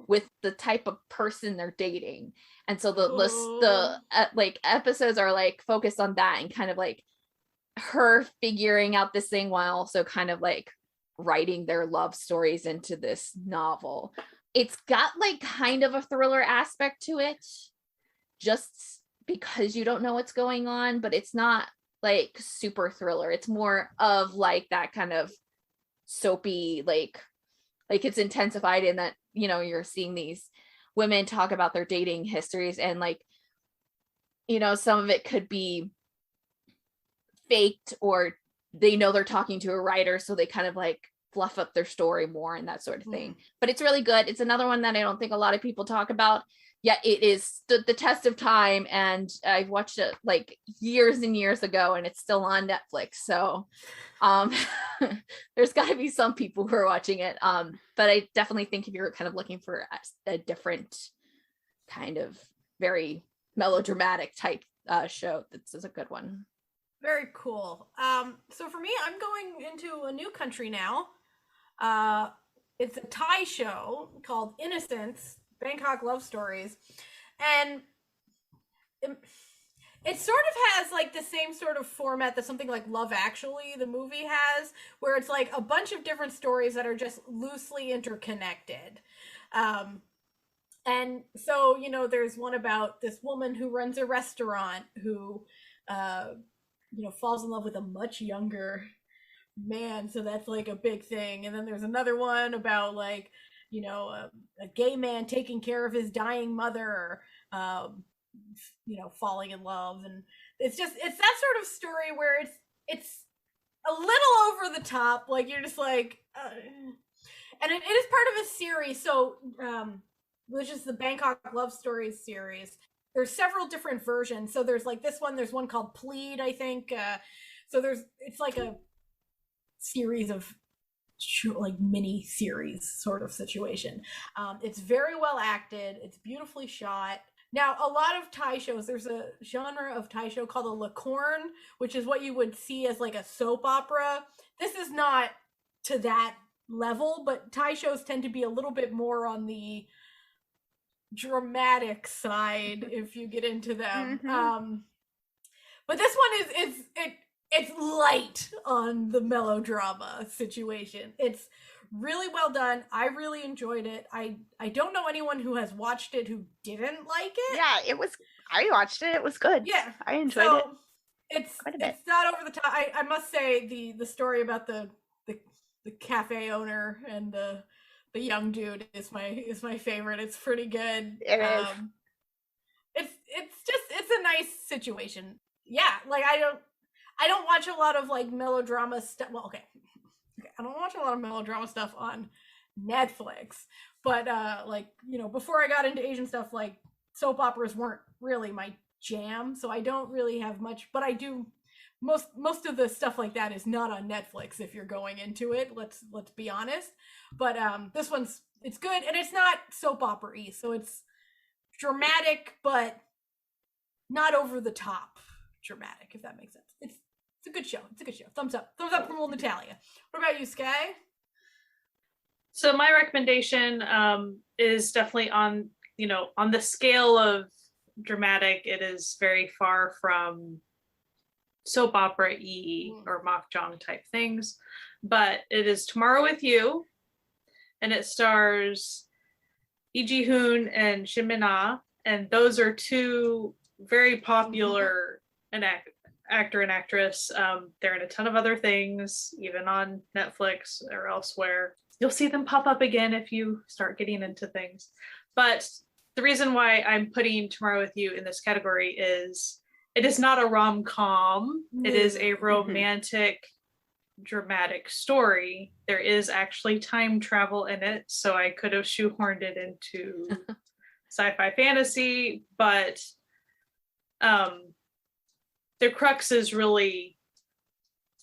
with the type of person they're dating. And so the like episodes are like focused on that and kind of like her figuring out this thing while also kind of like writing their love stories into this novel. It's got like kind of a thriller aspect to it just because you don't know what's going on, but it's not like super thriller. It's more of like that kind of soapy, like it's intensified in that, you know, you're seeing these women talk about their dating histories, and like, you know, some of it could be faked, or they know they're talking to a writer, so they kind of like fluff up their story more and that sort of thing. But it's really good. It's another one that I don't think a lot of people talk about, yet it is stood the test of time, and I've watched it like years and years ago, and it's still on Netflix. So there's got to be some people who are watching it, but I definitely think if you're kind of looking for a different kind of very melodramatic type show, this is a good one. Very cool. So for me, I'm going into a new country now. It's a Thai show called Innocence, Bangkok Love Stories. And it sort of has like the same sort of format that something like Love Actually, the movie, has, where it's like a bunch of different stories that are just loosely interconnected. And so, you know, there's one about this woman who runs a restaurant who, you know, falls in love with a much younger man, so that's like a big thing. And then there's another one about like, you know, a gay man taking care of his dying mother, you know, falling in love. And it's that sort of story where it's a little over the top, like you're just like and it is part of a series, so which is the Bangkok Love Stories series. There's several different versions. So there's like this one, there's one called Plead, I think. So it's like a series of like mini series sort of situation. It's very well acted. It's beautifully shot. Now, a lot of Thai shows, there's a genre of Thai show called a licorne, which is what you would see as like a soap opera. This is not to that level, but Thai shows tend to be a little bit more on the dramatic side if you get into them. But this one it's light on the melodrama situation. It's really well done. I really enjoyed it. I don't know anyone who has watched it who didn't like it. Yeah, I watched it. It was good. Yeah, I enjoyed it. It's not over the top. I must say the story about the cafe owner and the young dude is my favorite. It's pretty good. It is. It's a nice situation. Yeah, like I don't watch a lot of like melodrama stuff. Well, okay. I don't watch a lot of melodrama stuff on Netflix, but like, you know, before I got into Asian stuff, like soap operas weren't really my jam, so I don't really have much, but I do most of the stuff like that is not on Netflix if you're going into it. Let's be honest. But this it's good, and it's not soap opera-y, so it's dramatic but not over the top dramatic, if that makes sense. It's a good show. It's a good show. Thumbs up from old Natalia. What about you, Sky? So my recommendation is definitely on the scale of dramatic. It is very far from soap opera-y or Makjang type things, but it is Tomorrow with You, and it stars Lee Ji-hoon and Shin Min-ah, and those are two very popular actor and actress. They're in a ton of other things, even on Netflix or elsewhere. You'll see them pop up again if you start getting into things. But the reason why I'm putting Tomorrow with You in this category is it is not a rom-com. It is a romantic, dramatic story. There is actually time travel in it, so I could have shoehorned it into sci-fi fantasy, but the crux is really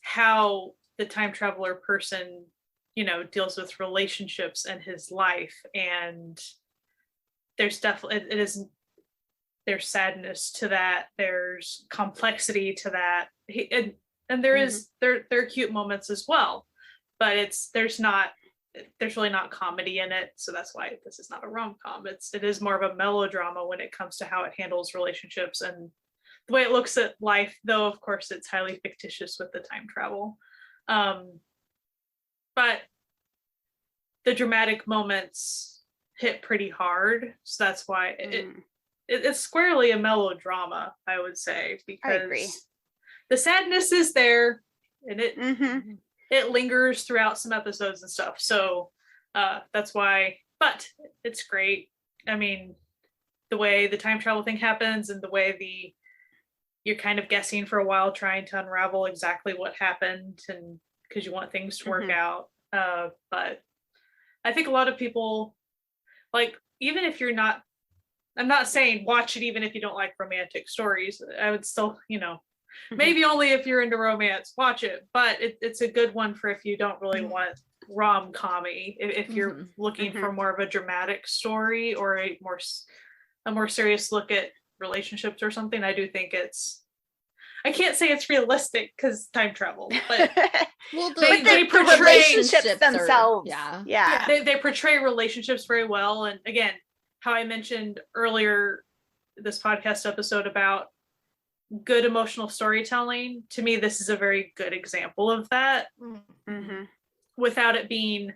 how the time traveler person, deals with relationships and his life. And there's definitely, there's sadness to that. There's complexity to that. And there is, there are cute moments as well, but there's really not comedy in it. So that's why this is not a rom-com. It is more of a melodrama when it comes to how it handles relationships and the way it looks at life, though of course it's highly fictitious with the time travel. But the dramatic moments hit pretty hard. So that's why it's squarely a melodrama, I would say, because the sadness is there and it lingers throughout some episodes and stuff. So that's why, but it's great. I mean, the way the time travel thing happens and the way you're kind of guessing for a while, trying to unravel exactly what happened, and because you want things to work out. But I think a lot of people, like, even if you're not, I'm not saying watch it even if you don't like romantic stories. I would still, maybe only if you're into romance, watch it. But it's a good one for if you don't really want rom-com-y. If you're looking for more of a dramatic story or a more serious look at relationships or something, I do think I can't say it's realistic because time travel, but they portray relationships themselves. They portray relationships very well. And again, how I mentioned earlier this podcast episode about good emotional storytelling, to me this is a very good example of that, without it being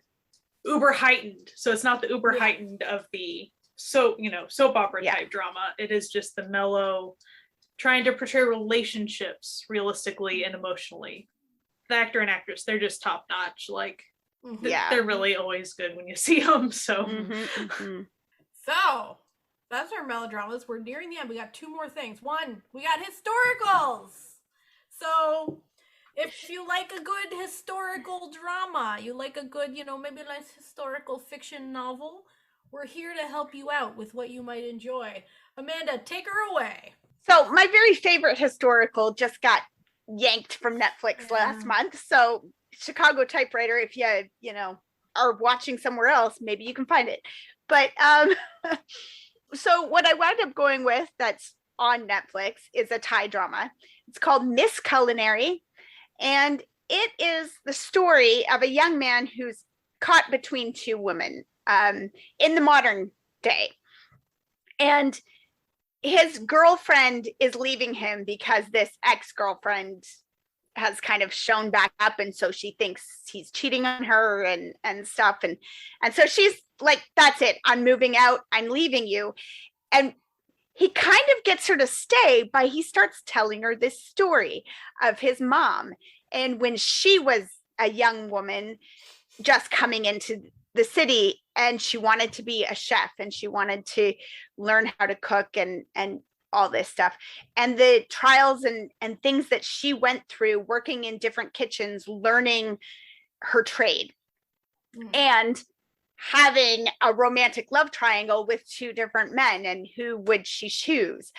uber heightened. So it's not the uber heightened of the soap opera type drama. It is just the mellow, trying to portray relationships realistically and emotionally. The actor and actress, they're just top notch. Like they're really always good when you see them. So so that's our melodramas. We're nearing the end. We got two more things. One, we got historicals. So if you like a good historical drama, you like a good, maybe a nice historical fiction novel, we're here to help you out with what you might enjoy. Amanda, take her away. So my very favorite historical just got yanked from Netflix last month. So Chicago typewriter. If you know, are watching somewhere else, maybe you can find it. But so what I wound up going with that's on Netflix is a Thai drama. It's called Miss Culinary, and it is the story of a young man who's caught between two women in the modern day. And his girlfriend is leaving him because this ex-girlfriend has kind of shown back up, and so she thinks he's cheating on her and stuff. And so she's like, that's it, I'm moving out, I'm leaving you. And he kind of gets her to stay by he starts telling her this story of his mom. And when she was a young woman just coming into the city, and she wanted to be a chef, and she wanted to learn how to cook and all this stuff, and the trials and things that she went through working in different kitchens, learning her trade, and having a romantic love triangle with two different men, and who would she choose.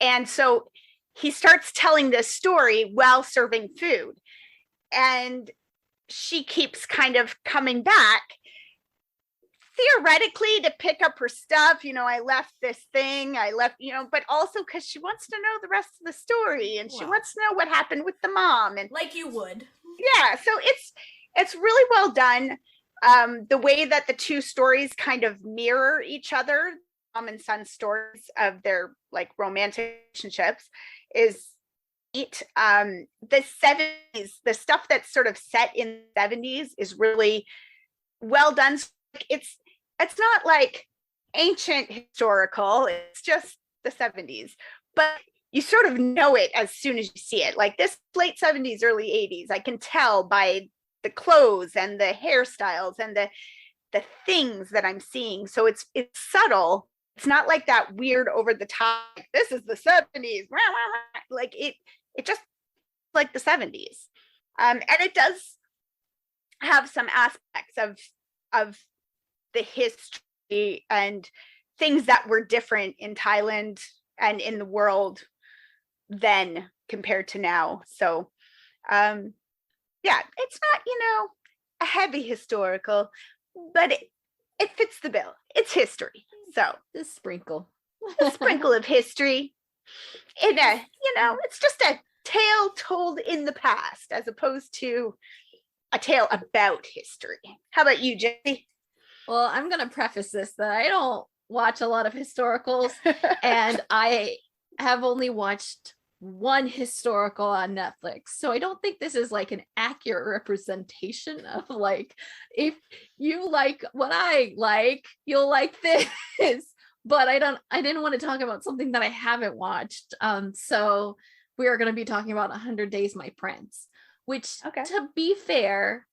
And so he starts telling this story while serving food, and she keeps kind of coming back theoretically to pick up her stuff. You know, I left this thing, I left, you know, but also because she wants to know the rest of the story, and she wants to know what happened with the mom, and like you would. Yeah, so it's really well done. The way that the two stories kind of mirror each other, mom and son stories of their like romantic relationships, is neat. The 70s, the stuff that's sort of set in the 70s is really well done. It's not like ancient historical, it's just the 70s, but you sort of know it as soon as you see it. Like this late 70s, early 80s, I can tell by the clothes and the hairstyles and the things that I'm seeing. So it's subtle. It's not like that weird over the top, this is the 70s, like it just like the 70s. And it does have some aspects of the history and things that were different in Thailand and in the world then compared to now. So yeah, it's not, you know, a heavy historical, but it fits the bill. It's history. So The sprinkle. a sprinkle of history in a, you know, it's just a tale told in the past as opposed to a tale about history. How about you, Jesse? Well, I'm going to preface this that I don't watch a lot of historicals, and I have only watched one historical on Netflix. So I don't think this is like an accurate representation of like, if you like what I like, you'll like this. But I didn't want to talk about something that I haven't watched. So we are going to be talking about 100 Days My Prince, which to be fair,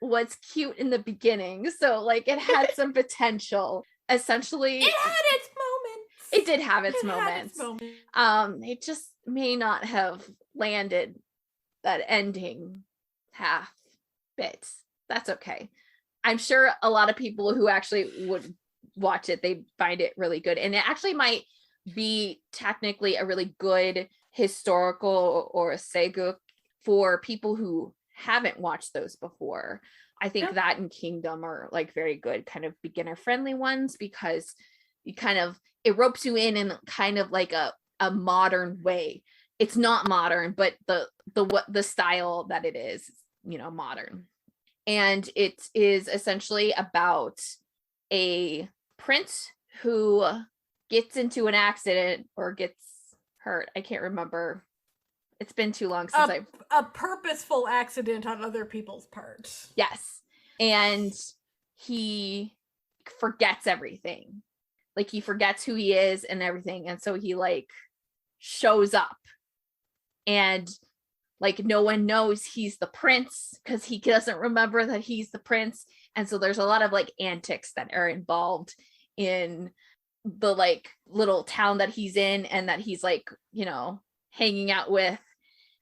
was cute in the beginning. So like it had some potential. Essentially, It had its moments. It did have its moments. It just may not have landed that ending half bit. That's okay. I'm sure a lot of people who actually would watch it, they find it really good. And it actually might be technically a really good historical or a seguk for people who haven't watched those before. I think that and Kingdom are like very good kind of beginner friendly ones, because you kind of, it ropes you in kind of like a modern way. It's not modern, but the style that it is, you know, modern. And it is essentially about a prince who gets into an accident or gets hurt. I can't remember. It's been too long since a purposeful accident on other people's parts. Yes. And he forgets everything. Like he forgets who he is and everything. And so he like shows up, and like no one knows he's the prince because he doesn't remember that he's the prince. And so there's a lot of like antics that are involved in the like little town that he's in and that he's like, you know, hanging out with.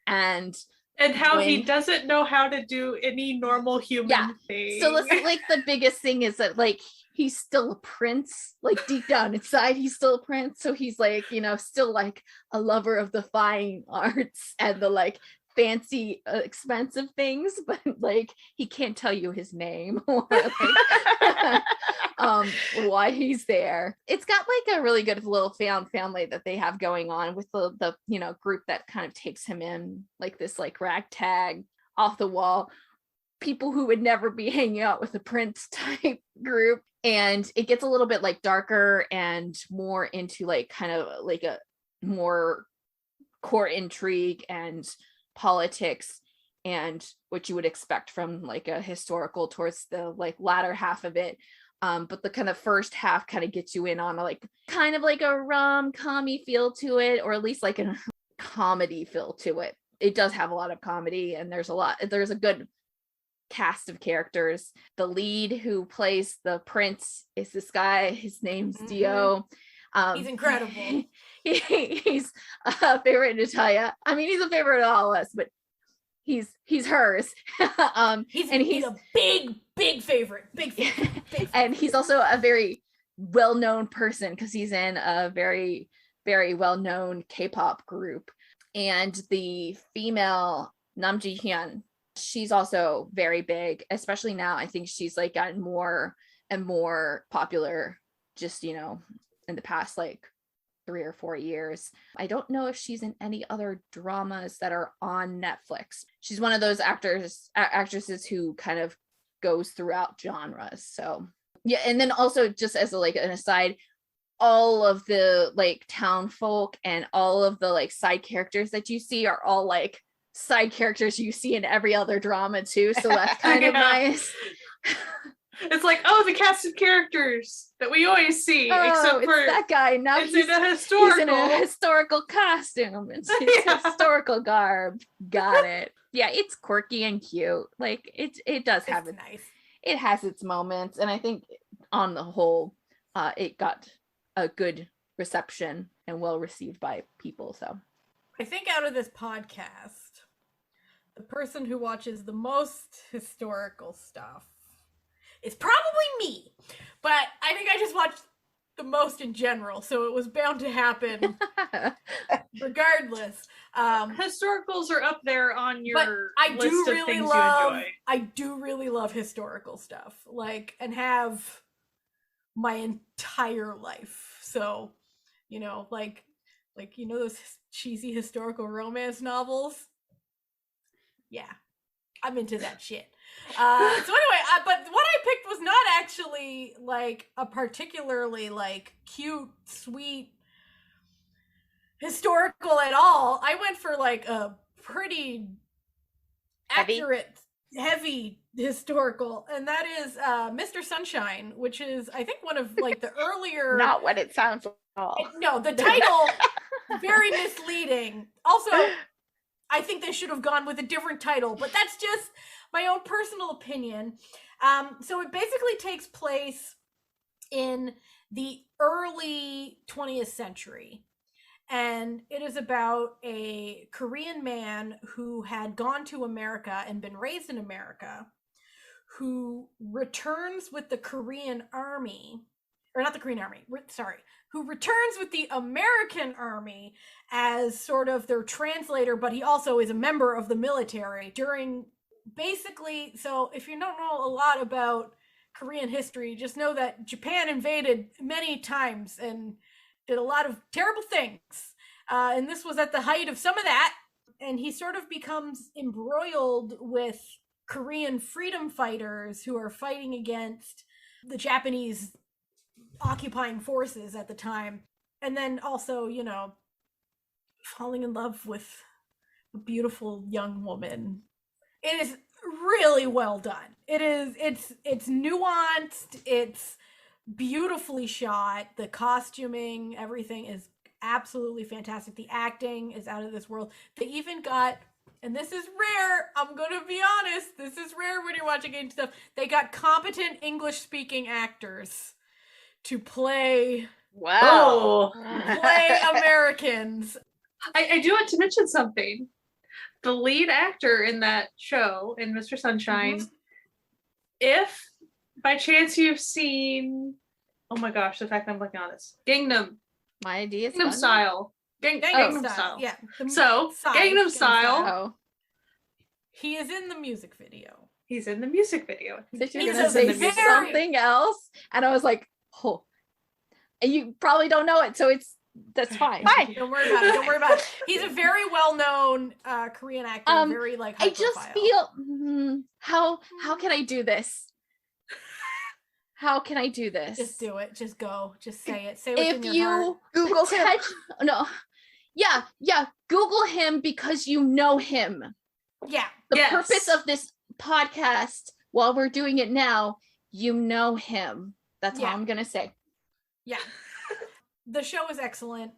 And how he doesn't know how to do any normal human thing. So that's like the biggest thing is that like he's still a prince, like deep down inside he's still a prince. So he's like, you know, still like a lover of the fine arts and the like fancy expensive things, but like he can't tell you his name or like why he's there. It's got like a really good little found family that they have going on with the group that kind of takes him in, like this like ragtag off the wall people who would never be hanging out with a prince type group. And it gets a little bit like darker and more into like kind of like a more court intrigue and politics and what you would expect from like a historical towards the like latter half of it. But the kind of first half kind of gets you in on a, like kind of like a rom-commy feel to it, or at least like a comedy feel to it. It does have a lot of comedy, and there's a good cast of characters. The lead who plays the prince is this guy. His name's Dio. He's incredible. He's a favorite in Natalia. I mean, he's a favorite of all of us, but he's hers. He's a big favorite. Big favorite. And he's also a very well-known person because he's in a very, very well-known K-pop group. And the female Nam Ji-hyun, she's also very big, especially now. I think she's like gotten more and more popular just, in the past like 3 or 4 years. I don't know if she's in any other dramas that are on Netflix. She's one of those actresses who kind of goes throughout genres. So yeah, and then also just as an aside, all of the like town folk and all of the like side characters that you see are all like side characters you see in every other drama too. So that's kind of nice. It's like, oh, the cast of characters that we always see, except for that guy. Now he's in a historical costume. It's historical garb. Got it. Yeah, it's quirky and cute. Like it does have it's nice. It has its moments, and I think on the whole, it got a good reception and well received by people. So I think out of this podcast, the person who watches the most historical stuff is probably me, but I think I just watched the most in general, so it was bound to happen regardless. Historicals are up there on your list of things you enjoy. I do really love historical stuff, like, and have my entire life. So, like those cheesy historical romance novels. Yeah, I'm into that shit. So anyway, but what I picked was not actually like a particularly like cute, sweet historical at all. I went for like a pretty accurate, heavy historical, and that is Mr. Sunshine, which is I think one of like the earlier. Not what it sounds like. No, the title very misleading. Also, I think they should have gone with a different title, but that's just my own personal opinion. So it basically takes place in the early 20th century. And it is about a Korean man who had gone to America and been raised in America, who returns with the Korean army, or not the Korean army, who returns with the American army as sort of their translator, but he also is a member of the military during basically, so if you don't know a lot about Korean history, just know that Japan invaded many times and did a lot of terrible things. And this was at the height of some of that. And he sort of becomes embroiled with Korean freedom fighters who are fighting against the Japanese occupying forces at the time. And then also, falling in love with a beautiful young woman. It is really well done. It's nuanced, it's beautifully shot, the costuming, everything is absolutely fantastic. The acting is out of this world. They even got, and this is rare, I'm gonna be honest, this is rare when you're watching game stuff, they got competent English speaking actors to play Americans. I do want to mention something. The lead actor in that show, in Mr. Sunshine, if by chance you've seen, oh my gosh, the fact that I'm blanking on this, Gangnam. My idea is Gangnam Style. Gangnam Style. Yeah. So, Gangnam Style. He is in the music video. He's in the music video. That you're He's gonna a say very- something else, and I was like, oh, and you probably don't know it, so that's fine. Fine. Don't worry about it. Don't worry about it. He's a very well-known Korean actor. Very like high I just profile. feel how can I do this? How can I do this? Just do it. Just go. Just say it. Say what's If in your heart. you Google him. no, yeah, Google him because you know him. Yeah. The Yes. purpose of this podcast, while we're doing it now, you know him. That's Yeah. all I'm gonna say. Yeah. The show is excellent.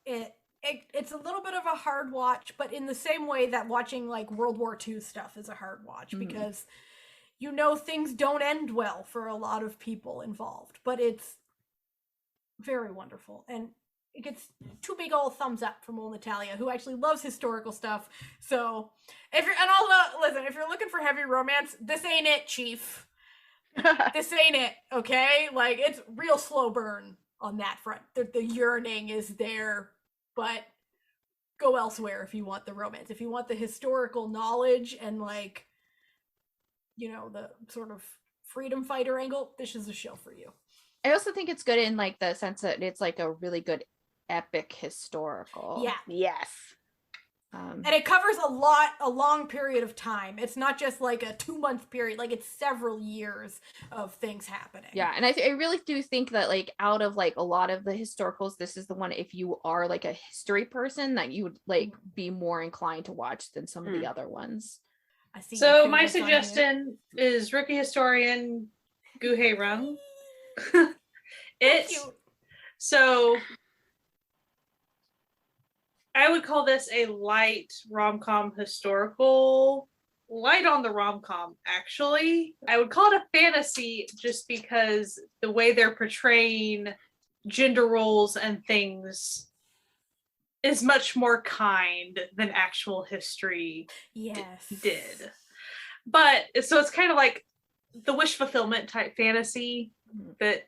It's a little bit of a hard watch, but in the same way that watching like World War II stuff is a hard watch Mhm. because you know things don't end well for a lot of people involved, but it's very wonderful. And it gets 2 big old thumbs up from old Natalia, who actually loves historical stuff. So if you're looking for heavy romance, this ain't it, Chief. This ain't it, okay? Like, it's real slow burn on that front. The yearning is there, but go elsewhere if you want the romance. If you want the historical knowledge and, like, you know, the sort of freedom fighter angle, this is a show for you. I also think it's good in like the sense that it's like a really good epic historical. Yeah. Yes. And it covers a long period of time. It's not just like a 2-month period, like it's several years of things happening. Yeah, and I really do think that like out of like a lot of the historicals, this is the one, if you are like a history person, that you would like be more inclined to watch than some of the other ones. I see. So your my favorites on here. suggestion is rookie historian Gu Hei Rung. Thank you. So I would call this a light rom-com historical, light on the rom-com actually. I would call it a fantasy just because the way they're portraying gender roles and things is much more kind than actual history Yes. did. But so it's kind of like the wish fulfillment type fantasy that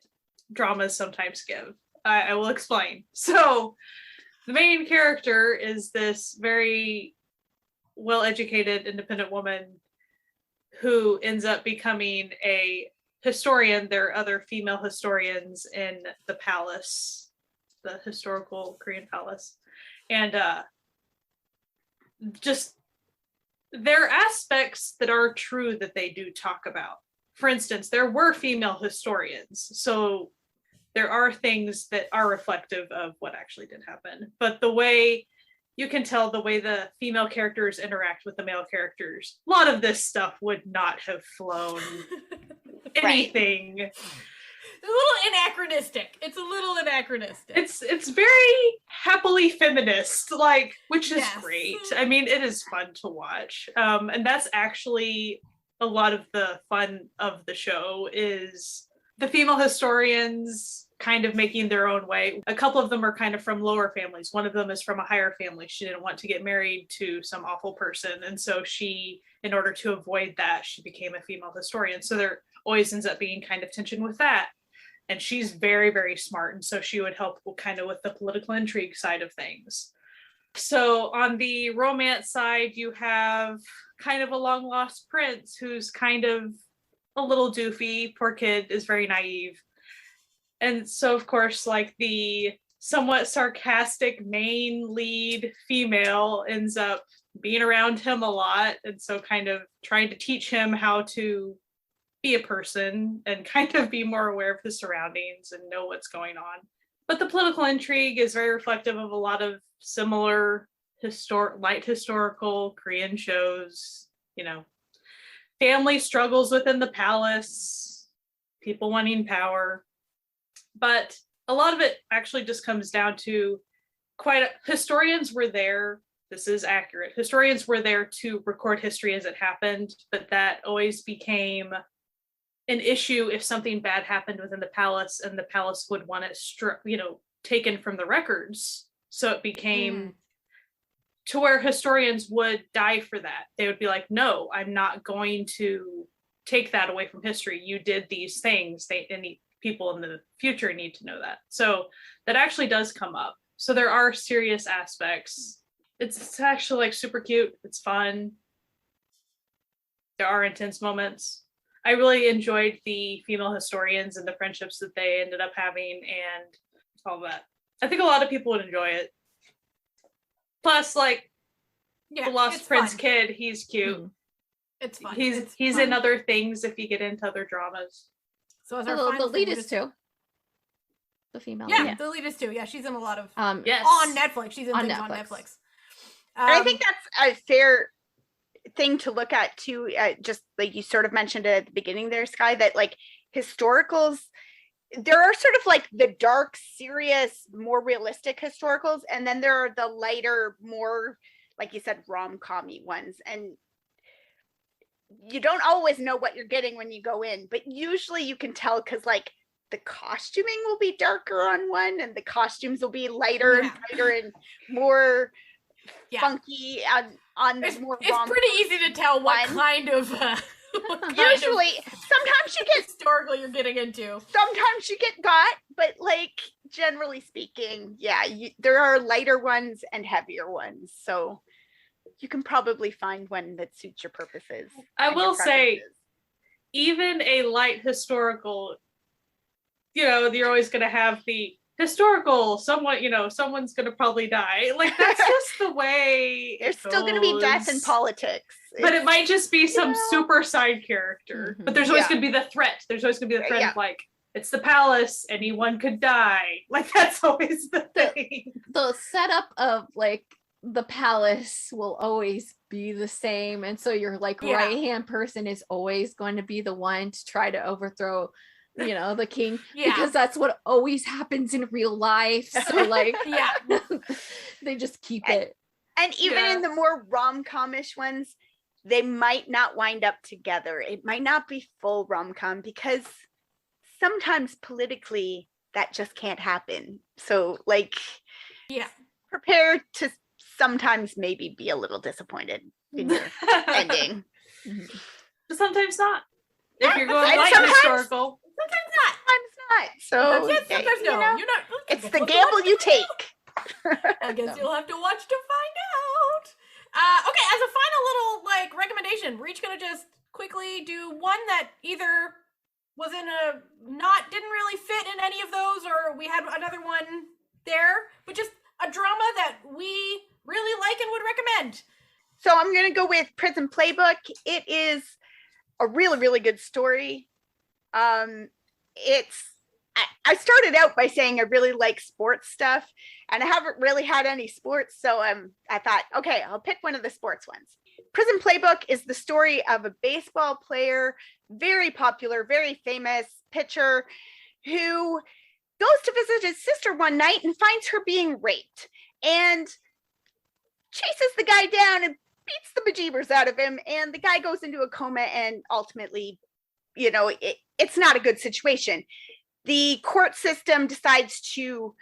dramas sometimes give. I will explain. So the main character is this very well-educated independent woman who ends up becoming a historian. There are other female historians in the palace, the historical Korean palace. And just there are aspects that are true that they do talk about. For instance, there were female historians, so there are things that are reflective of what actually did happen. But the way you can tell, the way the female characters interact with the male characters, a lot of this stuff would not have flown anything. A little anachronistic. It's a little anachronistic. It's very happily feminist, like, which is Yes. great. I mean, it is fun to watch. And that's actually a lot of the fun of the show is the female historians kind of making their own way. A couple of them are kind of from lower families. One of them is from a higher family. She didn't want to get married to some awful person. And so she, in order to avoid that, she became a female historian. So there always ends up being kind of tension with that. And she's very, very smart. And so she would help kind of with the political intrigue side of things. So on the romance side, you have kind of a long lost prince who's kind of a little doofy. Poor kid is very naive. And so, of course, like the somewhat sarcastic main lead female ends up being around him a lot. And so kind of trying to teach him how to be a person and kind of be more aware of his surroundings and know what's going on. But the political intrigue is very reflective of a lot of similar light historical Korean shows, you know, family struggles within the palace, people wanting power. But a lot of it actually just comes down to historians were there. This is accurate. Historians were there to record history as it happened, but that always became an issue if something bad happened within the palace and the palace would want it taken from the records. So it became to where historians would die for that. They would be like, no, I'm not going to take that away from history. You did these things. People in the future need to know that. So that actually does come up. So there are serious aspects. It's actually like super cute. It's fun. there are intense moments. I really enjoyed the female historians and the friendships that they ended up having and all that. I think a lot of people would enjoy it. Plus, like, the Lost Prince kid, he's cute. It's fun. He's in other things if you get into other dramas. So as the lead is too. The female. Yeah, the lead is too. Yeah, she's in a lot of yes. on Netflix. She's in on things Netflix. on Netflix. And I think that's a fair thing to look at too. Just like you sort of mentioned it at the beginning there, Sky, that like historicals, there are sort of like the dark, serious, more realistic historicals, and then there are the lighter, more, like you said, rom-com-y ones. And you don't always know what you're getting when you go in, but usually you can tell because like the costuming will be darker on one, and the costumes will be lighter and brighter and more funky on it's more. It's pretty easy to tell what kind of. Usually, sometimes you get historical you're getting into. Sometimes you get got, but like generally speaking, there are lighter ones and heavier ones, so you can probably find one that suits your purposes. I will say, even a light historical, you're always going to have the historical, someone's going to probably die. Like, that's just the way there's still going to be death in politics. But it might just be some super side character. But there's always going to be the threat. There's always going to be the threat of like, it's the palace, anyone could die. Like, that's always the thing. The setup of like the palace will always be the same. And so your like right-hand person is always going to be the one to try to overthrow the king, because that's what always happens in real life. So like they just keep it. And even in the more rom-com-ish ones, they might not wind up together. It might not be full rom-com because sometimes politically that just can't happen. So like prepare to sometimes maybe be a little disappointed in your ending. But sometimes not. If you're going light historical. Sometimes not. Sometimes not. So sometimes no. You're not. It's the gamble you take. I guess you'll have to watch to find out. Okay, as a final little like recommendation, we're each gonna just quickly do one that either was in didn't really fit in any of those, or we had another one there, but just a drama that we really like and would recommend. So I'm gonna go with Prison Playbook. It is a really, really good story. I started out by saying I really like sports stuff, and I haven't really had any sports, so I thought, okay, I'll pick one of the sports ones. Prison Playbook is the story of a baseball player, very popular, very famous pitcher, who goes to visit his sister one night and finds her being raped, and chases the guy down and beats the bejeebers out of him, and the guy goes into a coma, and ultimately, it's not a good situation. The court system decides to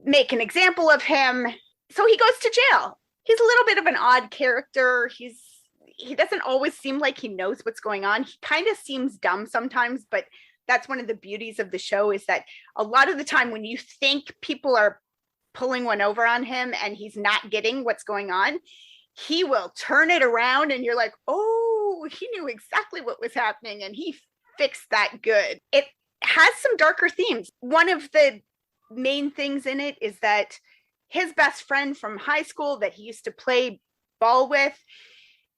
make an example of him, so he goes to jail. He's a little bit of an odd character. He doesn't always seem like he knows what's going on. He kind of seems dumb sometimes, but that's one of the beauties of the show, is that a lot of the time when you think people are pulling one over on him and he's not getting what's going on, he will turn it around and you're like, oh, he knew exactly what was happening and he fixed that good. It has some darker themes. One of the main things in it is that his best friend from high school that he used to play ball with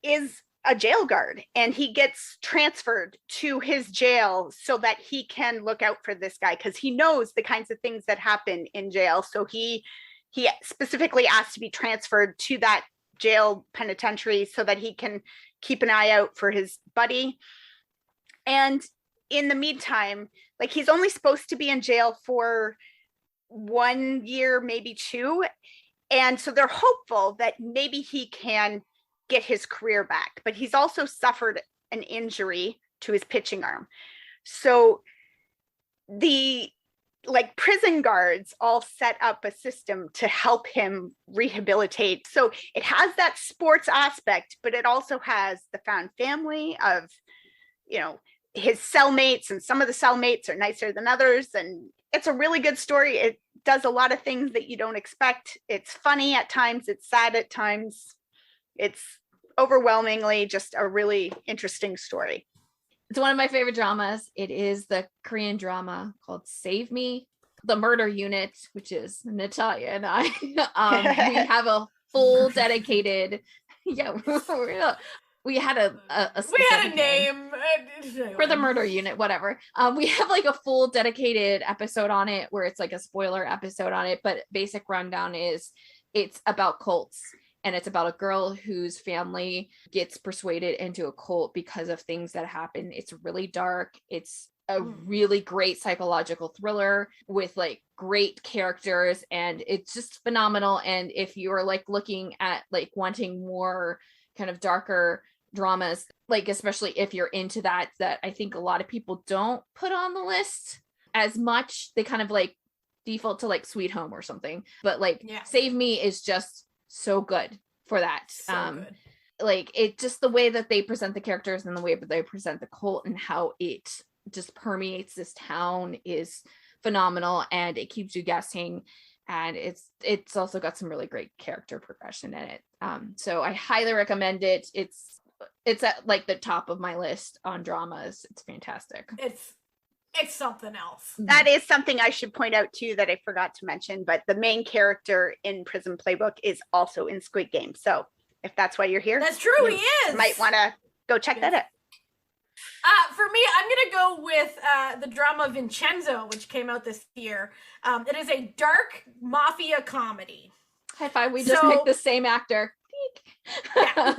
is a jail guard, and he gets transferred to his jail so that he can look out for this guy, because he knows the kinds of things that happen in jail. So he specifically asked to be transferred to that jail penitentiary so that he can keep an eye out for his buddy. And in the meantime, like, he's only supposed to be in jail for 1 year, maybe 2. And so they're hopeful that maybe he can get his career back, but he's also suffered an injury to his pitching arm. So the prison guards all set up a system to help him rehabilitate. So it has that sports aspect, but it also has the found family of, his cellmates, and some of the cellmates are nicer than others. And it's a really good story. It does a lot of things that you don't expect. It's funny at times. It's sad at times. It's overwhelmingly just a really interesting story. It's one of my favorite dramas. It is the Korean drama called Save Me, The Murder Unit, which is Natalia and I. We have a full dedicated, we had a We had a name for the Murder Unit, whatever. We have like a full dedicated episode on it where it's like a spoiler episode on it, but basic rundown is it's about cults. And it's about a girl whose family gets persuaded into a cult because of things that happen. It's really dark. It's a really great psychological thriller with like great characters, and it's just phenomenal. And if you're like looking at like wanting more kind of darker dramas, like especially if you're into that I think a lot of people don't put on the list as much. They kind of like default to like Sweet Home or something. But like Save Me is just so good for that. Good. Like it just the way that they present the characters and the way that they present the cult and how it just permeates this town is phenomenal, and it keeps you guessing, and it's also got some really great character progression in it. So I highly recommend it. It's at like the top of my list on dramas. It's fantastic. It's something else. That is something I should point out too that I forgot to mention, but the main character in Prison Playbook is also in Squid Game. So if that's why you're here, that's true. He is. Might want to go check that out. For me, I'm gonna go with the drama Vincenzo, which came out this year. It is a dark mafia comedy. High five! We just picked the same actor. Yeah.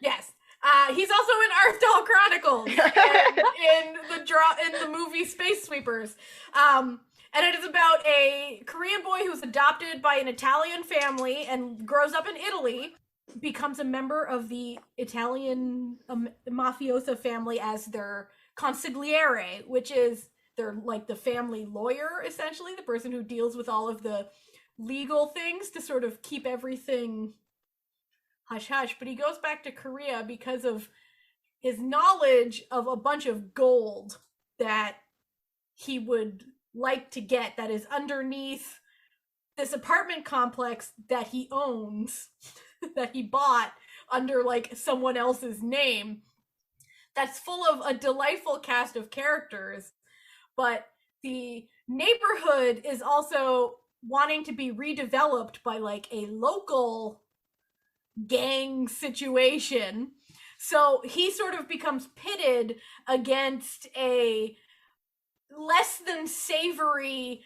Yes. He's also in Arthdal Chronicles in the movie Space Sweepers. And it is about a Korean boy who's adopted by an Italian family and grows up in Italy, becomes a member of the Italian mafioso family as their consigliere, which is their like the family lawyer, essentially, the person who deals with all of the legal things to sort of keep everything hush hush. But he goes back to Korea because of his knowledge of a bunch of gold that he would like to get that is underneath this apartment complex that he owns that he bought under like someone else's name, that's full of a delightful cast of characters, but the neighborhood is also wanting to be redeveloped by like a local gang situation. So he sort of becomes pitted against a less than savory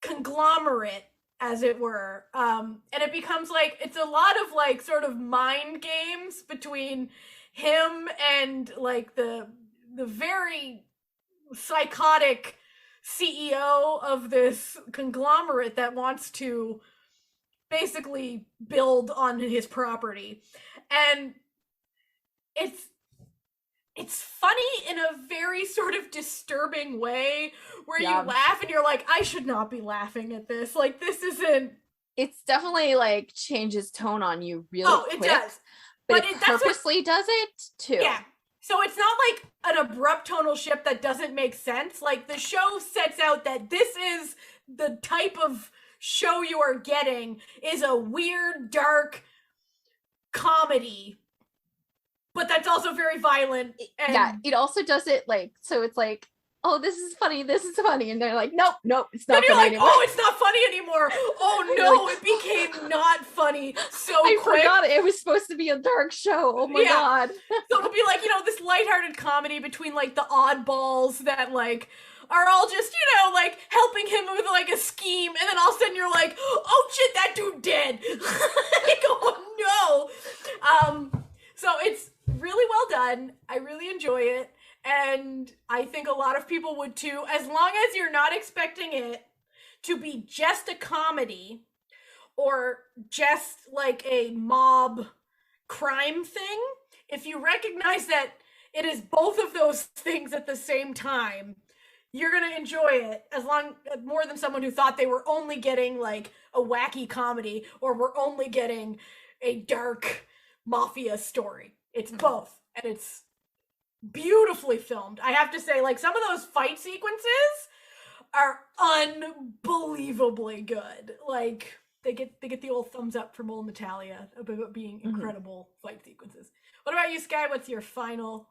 conglomerate, as it were. And it becomes like, it's a lot of like sort of mind games between him and like the very psychotic CEO of this conglomerate that wants to basically build on his property. And it's funny in a very sort of disturbing way where you laugh and you're like, I should not be laughing at this. Like, this isn't... It's definitely like changes tone on you really quick. It does. But it purposely does it too. Yeah. So it's not like an abrupt tonal shift that doesn't make sense. Like, the show sets out that this is the type of show you are getting is a weird, dark comedy, but that's also very violent. And yeah, it also does it like, so it's like, oh, this is funny, and they're like, nope, it's not funny anymore. Oh, it's not funny anymore. Oh no, it became not funny so I quick. forgot it was supposed to be a dark show. Oh my god. So it'll be like, this lighthearted comedy between like the oddballs that like are all just, like helping him with like a scheme, and then all of a sudden you're like, oh shit, that dude dead. Like, oh no. So it's really well done. I really enjoy it. And I think a lot of people would too, as long as you're not expecting it to be just a comedy or just like a mob crime thing. If you recognize that it is both of those things at the same time, you're going to enjoy it more than someone who thought they were only getting like a wacky comedy or were only getting a dark mafia story. It's both, and it's beautifully filmed. I have to say, like, some of those fight sequences are unbelievably good. Like, they get the old thumbs up from old Natalia about being Mhm. incredible fight sequences. What about you, Sky? What's your final?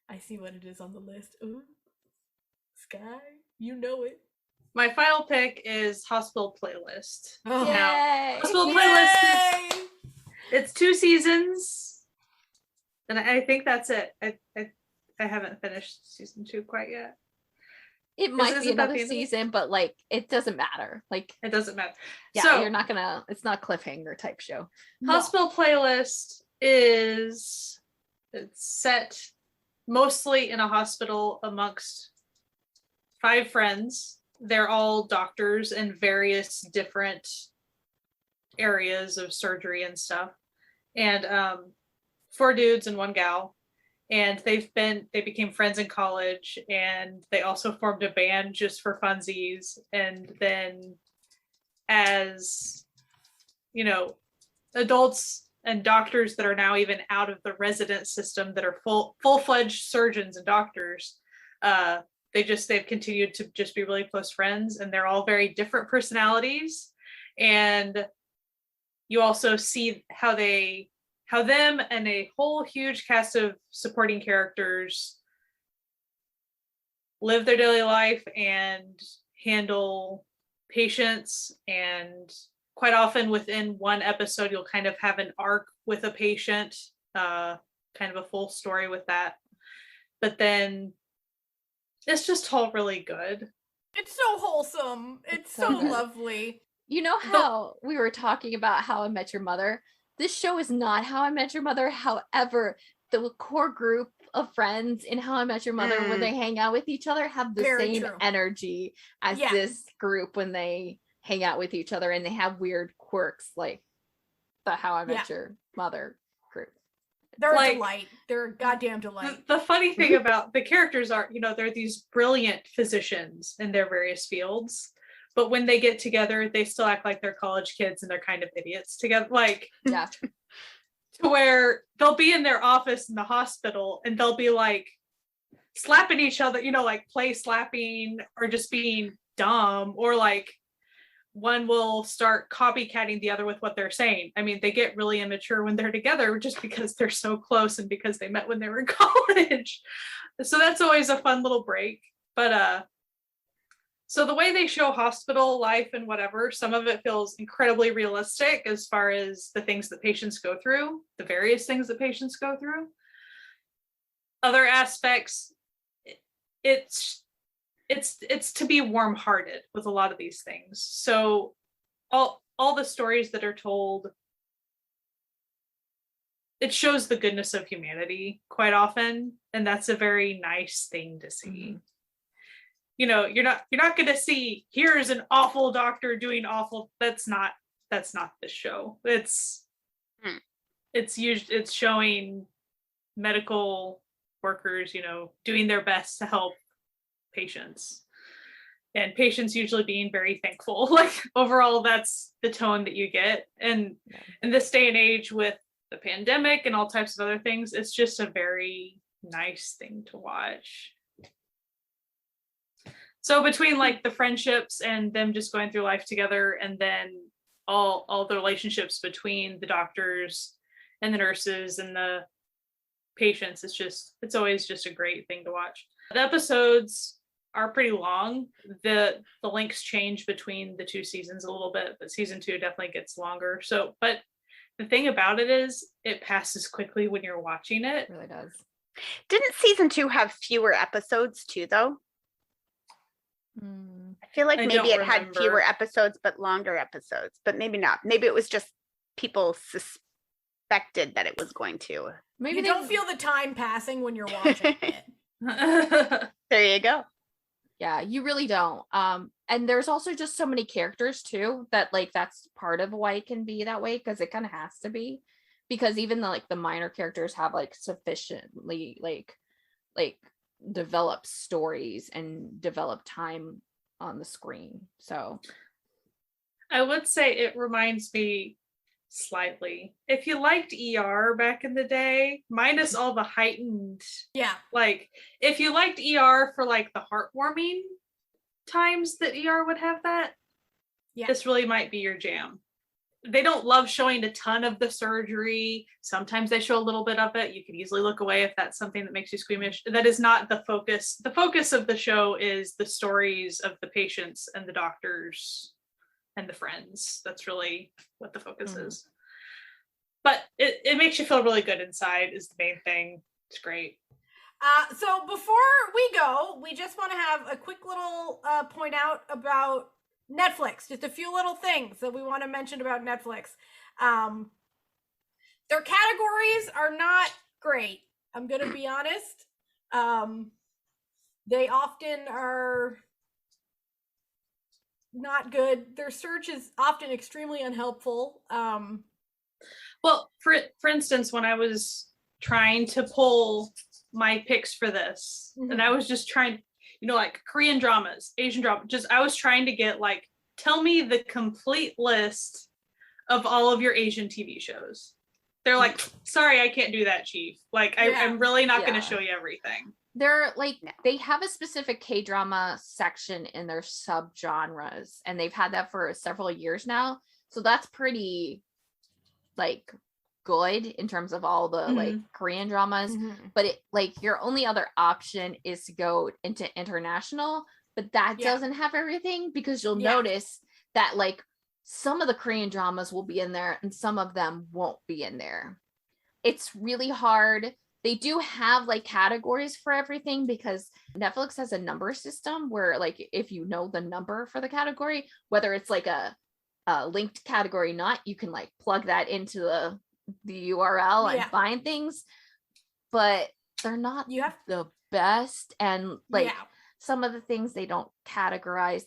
I see what it is on the list. Ooh, Sky, you know it. My final pick is Hospital Playlist. Oh. Now, Yay! Hospital Playlist Yay! it's 2 seasons, and I think that's it. I haven't finished season 2 quite yet. It might be isn't that another the end of it? season, but like it doesn't matter. Like, It doesn't matter. yeah, So you're not gonna. It's not cliffhanger type show. No. Hospital Playlist it's set mostly in a hospital amongst 5 friends. They're all doctors in various different areas of surgery and stuff. And 4 dudes and 1 gal. And they became friends in college, and they also formed a band just for funsies. And then as you know, adults and doctors that are now even out of the resident system that are full-fledged surgeons and doctors, they've continued to just be really close friends, and they're all very different personalities. And you also see how them and a whole huge cast of supporting characters live their daily life and handle patients. And quite often within one episode, you'll kind of have an arc with a patient, kind of a full story with that. But then it's just all really good. It's so wholesome. It's so good. lovely. You know how we were talking about How I Met Your Mother? This show is not How I Met Your Mother. However, the core group of friends in How I Met Your Mother, when they hang out with each other, have the Very same true. energy as Yeah. this group when they hang out with each other, and they have weird quirks like the How I Met Your Mother group. They're Like- a delight. They're a goddamn delight. The funny thing about the characters are, they're these brilliant physicians in their various fields, but when they get together, they still act like they're college kids and they're kind of idiots together. Like, Yeah. to where they'll be in their office in the hospital and they'll be like slapping each other, like play slapping, or just being dumb, or like one will start copycatting the other with what they're saying. I mean, they get really immature when they're together just because they're so close and because they met when they were in college. So that's always a fun little break. But so the way they show hospital life and whatever, some of it feels incredibly realistic as far as the things that patients go through, the various things that patients go through. Other aspects, it's to be warm-hearted with a lot of these things. So all the stories that are told, it shows the goodness of humanity quite often, and that's a very nice thing to see. You're not going to see, here's an awful doctor doing awful. That's not this show. It's showing medical workers, doing their best to help patients, and patients usually being very thankful. Like, overall, that's the tone that you get. And in this day and age with the pandemic and all types of other things, it's just a very nice thing to watch. So between like the friendships and them just going through life together, and then all the relationships between the doctors and the nurses and the patients, it's always just a great thing to watch. The episodes are pretty long. The lengths change between the 2 seasons a little bit, but season 2 definitely gets longer. So, but the thing about it is it passes quickly when you're watching it. It really does. Didn't season 2 have fewer episodes too, though? I feel like I maybe don't it had remember. fewer episodes, but longer episodes, but maybe not. Maybe it was just people suspected that it was going to. Maybe You they don't feel the time passing when you're watching it. There you go. Yeah, you really don't. And there's also just so many characters too that like that's part of why it can be that way, because it kind of has to be, because even the minor characters have like sufficiently like developed stories and developed time on the screen. So I would say it reminds me slightly, if you liked ER back in the day, minus all the heightened, Yeah. like if you liked ER for like the heartwarming times that ER would have, that Yeah. this really might be your jam. they don't love showing a ton of the surgery. Sometimes they show a little bit of it. You can easily look away if that's something that makes you squeamish. That is not the focus. The focus of the show is the stories of the patients and the doctors and the friends. That's really what the focus is. But it makes you feel really good inside is the main thing. It's great. So before we go, we just want to have a quick little point out about Netflix. Just a few little things that we want to mention about Netflix. Their categories are not great. I'm going to be honest. They often are not good. Their search is often extremely unhelpful. Well, for instance, when I was trying to pull my picks for this, and I was just trying, like Korean dramas, Asian drama, I was trying to get like, tell me the complete list of all of your Asian TV shows. They're like, sorry, I can't do that, Chief. Like, I'm really not going to show you everything. They're like, they have a specific K-drama section in their subgenres, and they've had that for several years now. So that's pretty like good in terms of all the like Korean dramas. But it like your only other option is to go into international, but that doesn't have everything, because you'll notice that like some of the Korean dramas will be in there and some of them won't be in there. It's really hard. They do have like categories for everything, because Netflix has a number system where like if you know the number for the category, whether it's like a linked category or not, you can like plug that into the URL and find things, but they're not the best. And like some of the things they don't categorize,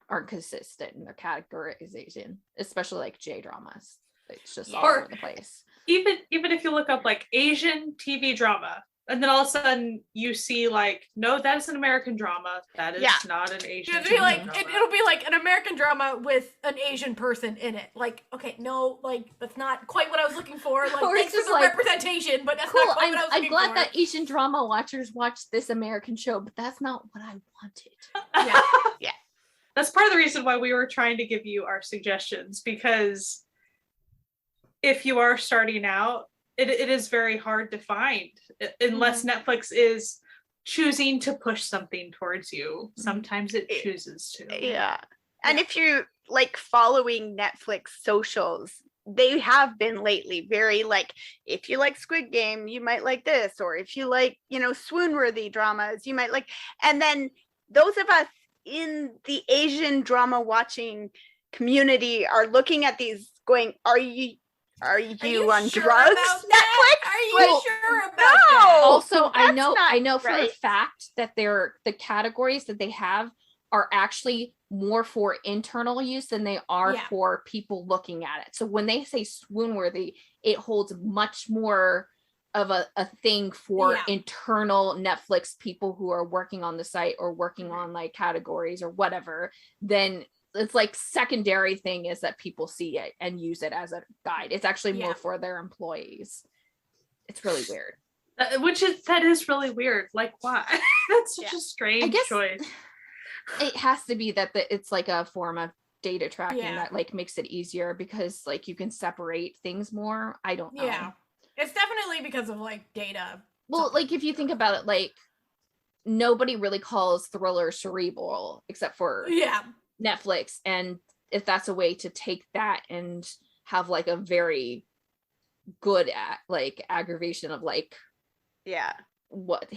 aren't consistent in their categorization, especially like J dramas. It's just all over the place. Even if you look up like Asian TV drama, and then all of a sudden you see like, no, that is an American drama. That is not an Asian TV drama. It'll be like an American drama with an Asian person in it. Like, okay, no, like that's not quite what I was looking for. Like, Or thanks it's for the like, representation, but that's cool, not quite what I was I'm looking glad for. that Asian drama watchers watch this American show, but that's not what I wanted. Yeah. That's part of the reason why we were trying to give you our suggestions, because if you are starting out, it is very hard to find unless Netflix is choosing to push something towards you. Sometimes it chooses to. Yeah. And if you're like following Netflix socials, they have been lately very like, if you like Squid Game, you might like this, or if you like, swoon-worthy dramas, you might like, and then those of us in the Asian drama watching community are looking at these going, are you on sure drugs, Netflix? Are you sure about that? Also, I know for right. a fact that the categories that they have are actually more for internal use than they are for people looking at it. So when they say swoon worthy, it holds much more of a thing for internal Netflix people who are working on the site or working on like categories or whatever. Then it's like secondary thing is that people see it and use it as a guide. It's actually more for their employees. It's really weird. That is really weird. Like, why? That's such a strange choice. It has to be that it's like a form of data tracking that like makes it easier, because like you can separate things more. I don't know. Yeah, it's definitely because of like data. Well, like if you think about it, like nobody really calls thriller cerebral except for Netflix, and if that's a way to take that and have like a very good like aggravation of like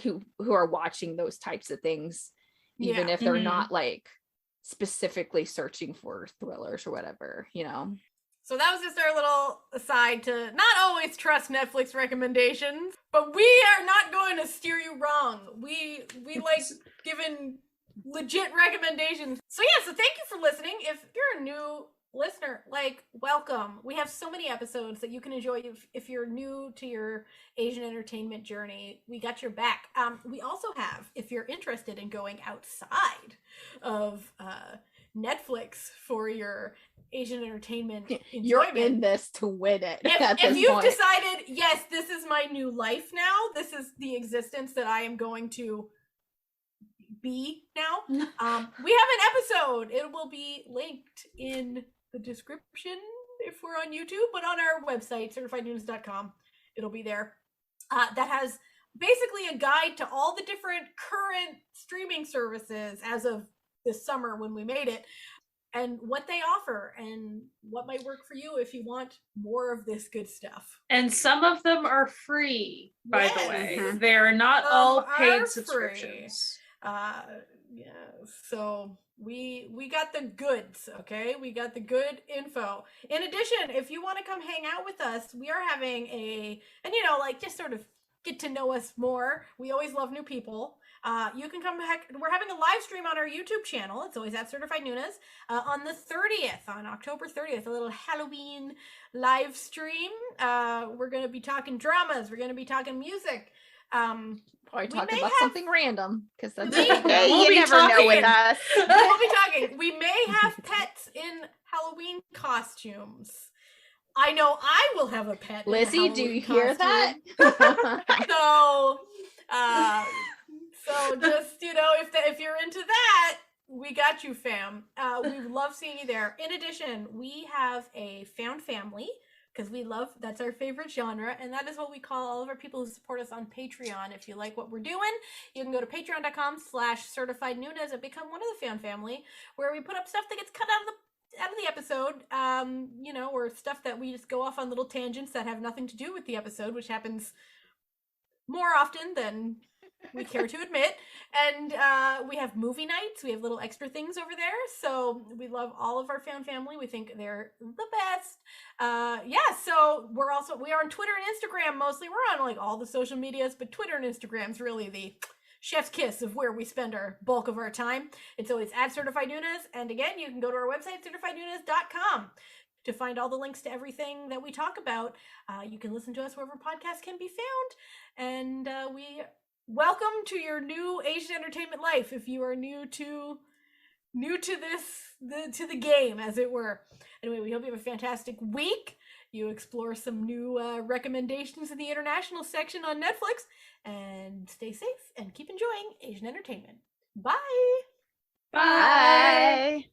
who are watching those types of things, even if they're not like specifically searching for thrillers or whatever, So that was just our little aside to not always trust Netflix recommendations, but we are not going to steer you wrong. We like giving legit recommendations. So so thank you for listening. If you're a new listener, like, welcome. We have so many episodes that you can enjoy if you're new to your Asian entertainment journey. We got your back. We also have, if you're interested in going outside of Netflix for your Asian entertainment enjoyment, you're in this to win it. If you've decided, yes, this is my new life now, this is the existence that I am going to be now, we have an episode. It will be linked in the description if we're on YouTube, but on our website, certifiednews.com. It'll be there. That has basically a guide to all the different current streaming services as of this summer when we made it, and what they offer and what might work for you if you want more of this good stuff. And some of them are free, by the way. Mhm. They're not Some all are paid free. subscriptions. Yeah, so we got the goods, okay? We got the good info. In addition, if you want to come hang out with us, we are having and like just sort of get to know us more. We always love new people. You can come back. We're having a live stream on our YouTube channel. It's always at Certified Noonas on the 30th, on October 30th, a little Halloween live stream. We're going to be talking dramas. We're going to be talking music. Probably We talking may about have- something random because that's We- Yeah, We'll you be never know talking. with us. We'll be talking. We may have pets in Halloween costumes. I know I will have a pet. in a Lizzie, do you Halloween hear that? costume. So just if you're into that, we got you, fam. We love seeing you there. In addition, we have a found family because that's our favorite genre, and that is what we call all of our people who support us on Patreon. If you like what we're doing, you can go to patreon.com/certified Noonas and become one of the found family, where we put up stuff that gets cut out of the episode, or stuff that we just go off on little tangents that have nothing to do with the episode, which happens more often than we care to admit. And we have movie nights. We have little extra things over there. So we love all of our found family. We think they're the best. So we are on Twitter and Instagram mostly. We're on like all the social medias, but Twitter and Instagram's really the chef's kiss of where we spend our bulk of our time. It's always at Certified Noonas. And again, you can go to our website, certifiednoonas.com, to find all the links to everything that we talk about. You can listen to us wherever podcasts can be found. And we welcome to your new Asian entertainment life if you are new to the game, as it were. Anyway, we hope you have a fantastic week. You explore some new recommendations in the international section on Netflix, and stay safe and keep enjoying Asian entertainment. Bye. Bye. Bye.